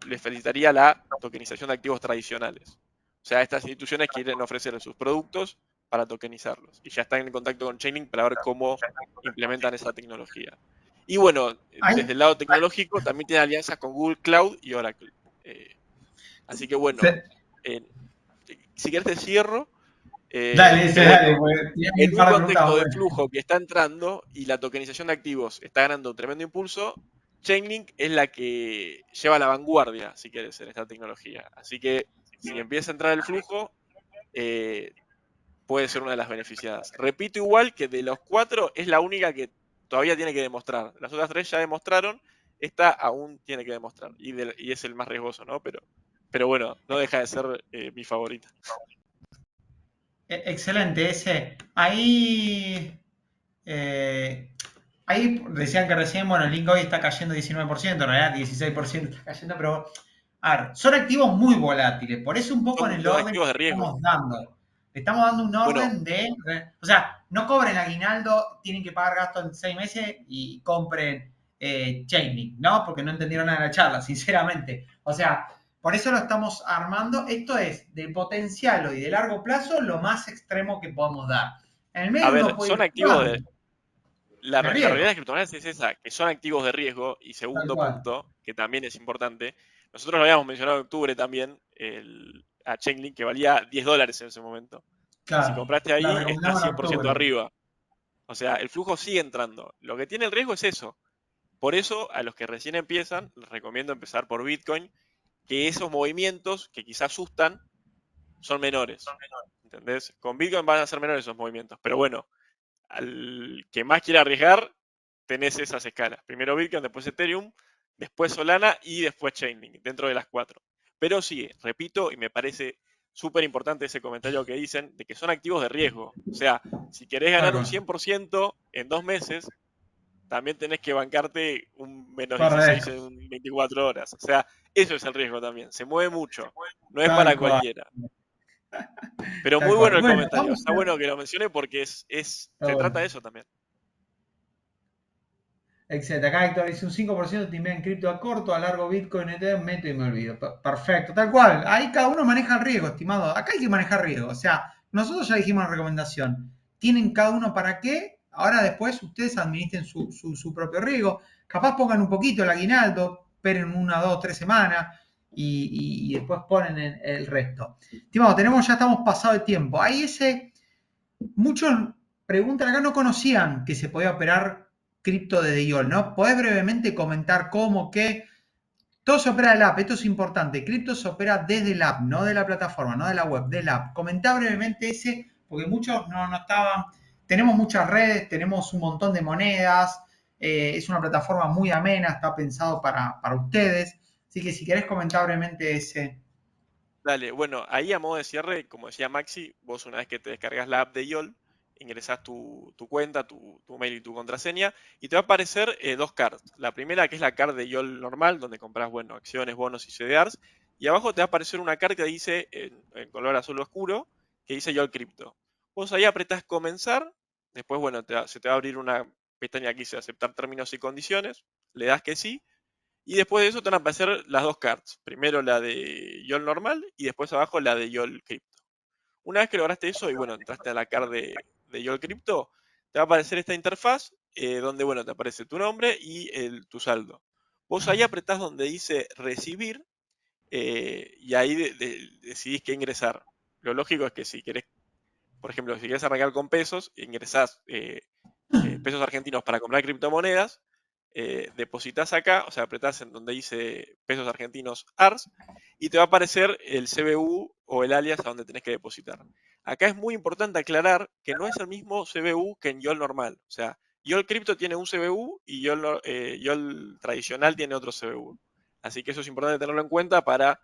les facilitaría la tokenización de activos tradicionales. O sea, estas instituciones quieren ofrecer sus productos para tokenizarlos y ya están en contacto con Chainlink para ver cómo implementan esa tecnología. Y bueno, Hay, desde el lado tecnológico también tiene alianzas con Google Cloud y Oracle. Así que bueno, se- eh, si querés te cierro, dale, que dale, bueno, porque tenía en un un par de preguntas contexto de buenas. flujo que está entrando y la tokenización de activos está ganando un tremendo impulso, Chainlink es la que lleva la vanguardia, si quieres, en esta tecnología. Así que si empieza a entrar el flujo, eh, puede ser una de las beneficiadas. Repito igual que de los 4 es la única que todavía tiene que demostrar. Las otras 3 ya demostraron, esta aún tiene que demostrar. Y es el más riesgoso, ¿no? Pero bueno, no deja de ser mi favorita. Excelente, ese. Ahí, eh, ahí decían que recién, bueno, el Link hoy está cayendo 19%, en realidad 16% está cayendo, pero a ver, son activos muy volátiles, por eso un poco en el Son orden activos que de riesgo. estamos dando. Le estamos dando un Bueno, orden de, o sea, no cobren aguinaldo, tienen que pagar gastos en 6 meses y compren Chainlink, ¿no? Porque no entendieron nada de la charla, sinceramente. O sea, por eso lo estamos armando. Esto es de potencial y de largo plazo lo más extremo que podemos dar. En el a medio uno ver, puede son ir activos jugando, de... La, de la realidad de riesgo, las criptomonedas es esa, que son activos de riesgo. Y tal segundo cual. punto, que también es importante, nosotros lo habíamos mencionado en octubre también, a Chainlink, que valía $10 en ese momento. Si Claro, compraste la ahí, está recomendamos en 100% octubre. arriba. O sea, el flujo sigue entrando. Lo que tiene el riesgo es eso. Por eso, a los que recién empiezan, les recomiendo empezar por Bitcoin, que esos movimientos que quizás asustan son menores. ¿Entendés? Con Bitcoin van a ser menores esos movimientos. Pero bueno, al que más quiera arriesgar, tenés esas escalas. Primero Bitcoin, después Ethereum, después Solana y después Chainlink, dentro de las cuatro. Pero sí, repito, y me parece súper importante ese comentario que dicen, de que son activos de riesgo. O sea, si querés Tal ganar un cual. 100% en 2 meses, también tenés que bancarte un menos Para 16 riesgo. en 24 horas. O sea, eso es el riesgo también. Se mueve mucho. No es Tal para cual. cualquiera. Pero Tal muy cual. bueno el Bueno, comentario. vamos Está a... bueno que lo mencione porque Está se trata bueno. de eso también. Excelente. Acá Héctor dice un 5% te envían cripto a corto, a largo Bitcoin, Ethereum, meto y me olvido. Perfecto, tal cual. Ahí cada uno maneja el riesgo, estimado. Acá hay que manejar riesgo. O sea, nosotros ya dijimos la recomendación. Tienen cada uno para qué. Ahora después ustedes administren su propio riesgo. Capaz pongan un poquito el aguinaldo, esperen 1, 2, 3 semanas y después ponen el resto. Estimado, ya estamos pasado de tiempo. Hay ese muchos preguntan acá, no conocían que se podía operar cripto desde IOL, ¿no? ¿Podés brevemente comentar cómo, qué? Todo se opera del app, esto es importante. Cripto se opera desde el app, no de la plataforma, no de la web, del app. Comentá brevemente ese, porque muchos no estaban. Tenemos muchas redes, tenemos un montón de monedas, es una plataforma muy amena, está pensado para ustedes. Así que si querés comentar brevemente ese. Dale, bueno, ahí a modo de cierre, como decía Maxi, vos una vez que te descargas la app de YOL, ingresás tu cuenta, tu mail y tu contraseña, y te va a aparecer dos cards. La primera que es la card de YOL normal, donde compras, bueno, acciones, bonos y CDRs, y abajo te va a aparecer una card que dice, en color azul oscuro, que dice YOL Crypto. Vos ahí apretás comenzar, después, bueno, se te va a abrir una pestaña que dice aceptar términos y condiciones, le das que sí, y después de eso te van a aparecer las dos cards. Primero la de YOL normal y después abajo la de YOL Crypto. Una vez que lograste eso y bueno, entraste a la card de YOL Crypto, te va a aparecer esta interfaz donde bueno, te aparece tu nombre y tu saldo. Vos ahí apretás donde dice recibir y ahí decidís qué ingresar. Lo lógico es que si querés, por ejemplo, si querés arrancar con pesos, ingresás pesos argentinos para comprar criptomonedas, depositas acá, o sea, apretás en donde dice pesos argentinos ARS y te va a aparecer el CBU o el alias a donde tenés que depositar. Acá es muy importante aclarar que no es el mismo CBU que en YOL normal. O sea, YOL Crypto tiene un CBU y YOL tradicional tiene otro CBU. Así que eso es importante tenerlo en cuenta para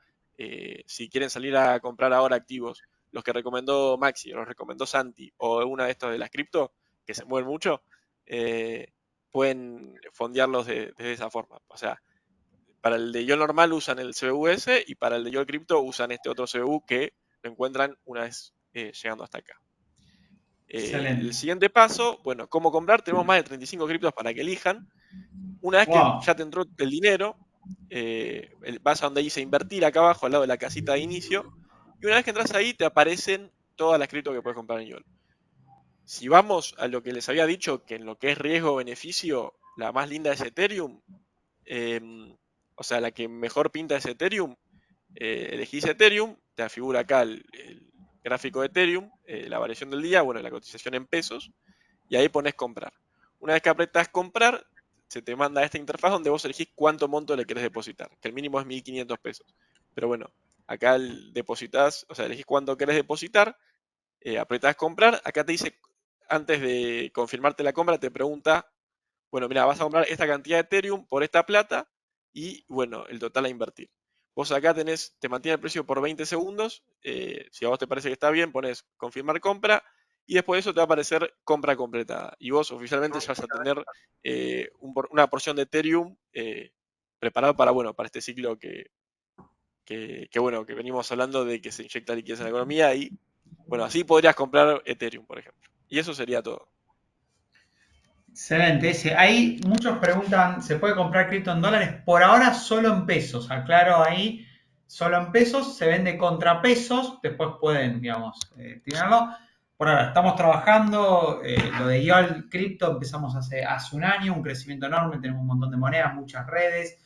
si quieren salir a comprar ahora activos, los que recomendó Maxi, los recomendó Santi o una de estas de las cripto, que se mueven mucho, eh, pueden fondearlos de esa forma. O sea, para el de YOL normal usan el CBUS y para el de YOL Crypto usan este otro CBU que lo encuentran una vez llegando hasta acá. El Excelente. siguiente paso, bueno, ¿cómo comprar? Tenemos más de 35 criptos para que elijan. Una vez que Wow. ya te entró el dinero, vas a donde dice invertir acá abajo al lado de la casita de inicio y una vez que entras ahí te aparecen todas las criptos que puedes comprar en YOL. Si vamos a lo que les había dicho, que en lo que es riesgo-beneficio, la más linda es Ethereum, o sea, la que mejor pinta es Ethereum, elegís Ethereum, te figura acá el gráfico de Ethereum, la variación del día, bueno, la cotización en pesos, y ahí pones comprar. Una vez que apretas comprar, se te manda a esta interfaz donde vos elegís cuánto monto le querés depositar, que el mínimo es 1.500 pesos. Pero bueno, acá depositas, o sea, elegís cuánto querés depositar, apretás comprar, acá te dice, antes de confirmarte la compra, te pregunta, bueno, mira, vas a comprar esta cantidad de Ethereum por esta plata y, bueno, el total a invertir. Vos acá te mantiene el precio por 20 segundos, si a vos te parece que está bien, pones confirmar compra y después de eso te va a aparecer compra completada. Y vos oficialmente ya vas a tener una porción de Ethereum preparada para, bueno, para este ciclo bueno, que venimos hablando de que se inyecta liquidez en la economía y, bueno, así podrías comprar Ethereum, por ejemplo. Y eso sería todo. Excelente, ese. Ahí muchos preguntan, ¿se puede comprar cripto en dólares? Por ahora solo en pesos, aclaro ahí, solo en pesos, se vende contra pesos, después pueden, digamos, tirarlo. Por ahora, estamos trabajando, lo de YOL Cripto empezamos hace un año, un crecimiento enorme, tenemos un montón de monedas, muchas redes,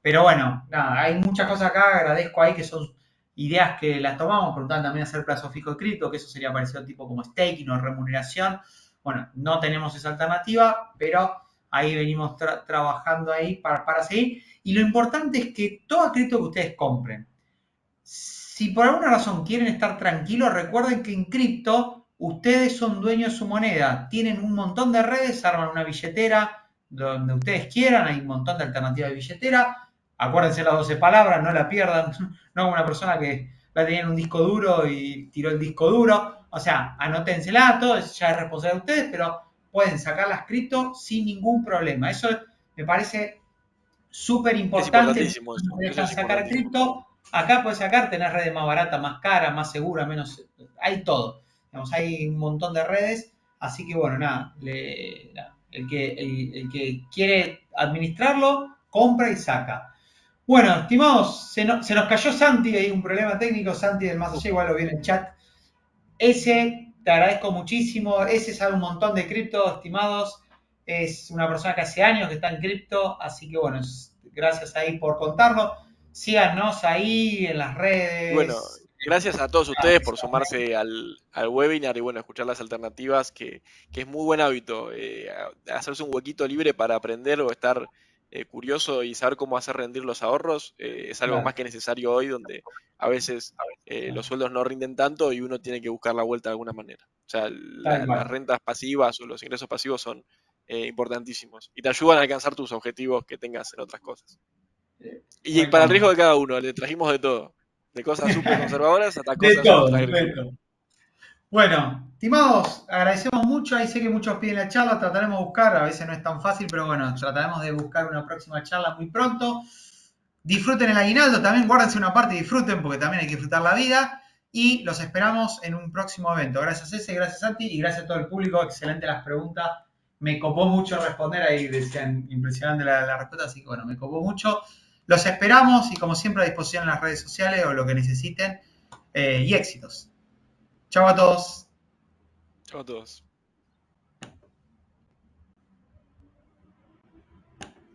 pero bueno, nada, hay muchas cosas acá, agradezco ahí que son ideas que las tomamos, preguntan también hacer plazo fijo de cripto, que eso sería parecido tipo como staking o remuneración. Bueno, no tenemos esa alternativa, pero ahí venimos trabajando ahí para seguir. Y lo importante es que toda cripto que ustedes compren, si por alguna razón quieren estar tranquilos, recuerden que en cripto ustedes son dueños de su moneda, tienen un montón de redes, arman una billetera donde ustedes quieran, hay un montón de alternativas de billetera. Acuérdense las 12 palabras, no la pierdan, no como una persona que la tenía en un disco duro y tiró el disco duro. O sea, anótensela, todo ya es responsabilidad de ustedes, pero pueden sacar las cripto sin ningún problema. Eso me parece súper Es importante. importantísimo No eso, te eso dejan es sacar importantísimo. cripto. Acá puedes sacar, tenés redes más baratas, más caras, más seguras, menos. Hay todo. Digamos, hay un montón de redes. Así que bueno, nada. El que quiere administrarlo, compra y saca. Bueno, estimados, se nos cayó Santi, hay un problema técnico, Santi del más allá, igual lo vi en el chat. Ese, te agradezco muchísimo, ese sabe un montón de cripto, estimados, es una persona que hace años que está en cripto, así que bueno, gracias ahí por contarlo. Síganos ahí en las Y bueno, redes. gracias a todos ustedes por sumarse al webinar y bueno, escuchar las alternativas, que es muy buen hábito, hacerse un huequito libre para aprender o estar curioso y saber cómo hacer rendir los ahorros, es algo Claro, más que necesario hoy, donde a veces los sueldos no rinden tanto y uno tiene que buscar la vuelta de alguna manera. O sea, tal las cual. rentas pasivas o los ingresos pasivos son importantísimos y te ayudan a alcanzar tus objetivos que tengas en otras cosas. Y para el riesgo Recontra. de cada uno, le trajimos de todo. De cosas súper conservadoras hasta De cosas todo, ultra de agresivas. todo. Bueno, estimados, agradecemos mucho. Ahí sé que muchos piden la charla, trataremos de buscar. A veces no es tan fácil, pero bueno, trataremos de buscar una próxima charla muy pronto. Disfruten el aguinaldo, también guárdense una parte y disfruten, porque también hay que disfrutar la vida. Y los esperamos en un próximo evento. Gracias, Ese, gracias, Santi, y gracias a todo el público. Excelente las preguntas. Me copó mucho responder ahí, decían impresionante la respuesta, así que bueno, me copó mucho. Los esperamos y como siempre a disposición en las redes sociales o lo que necesiten. Y éxitos. Chao a todos. Chau a todos.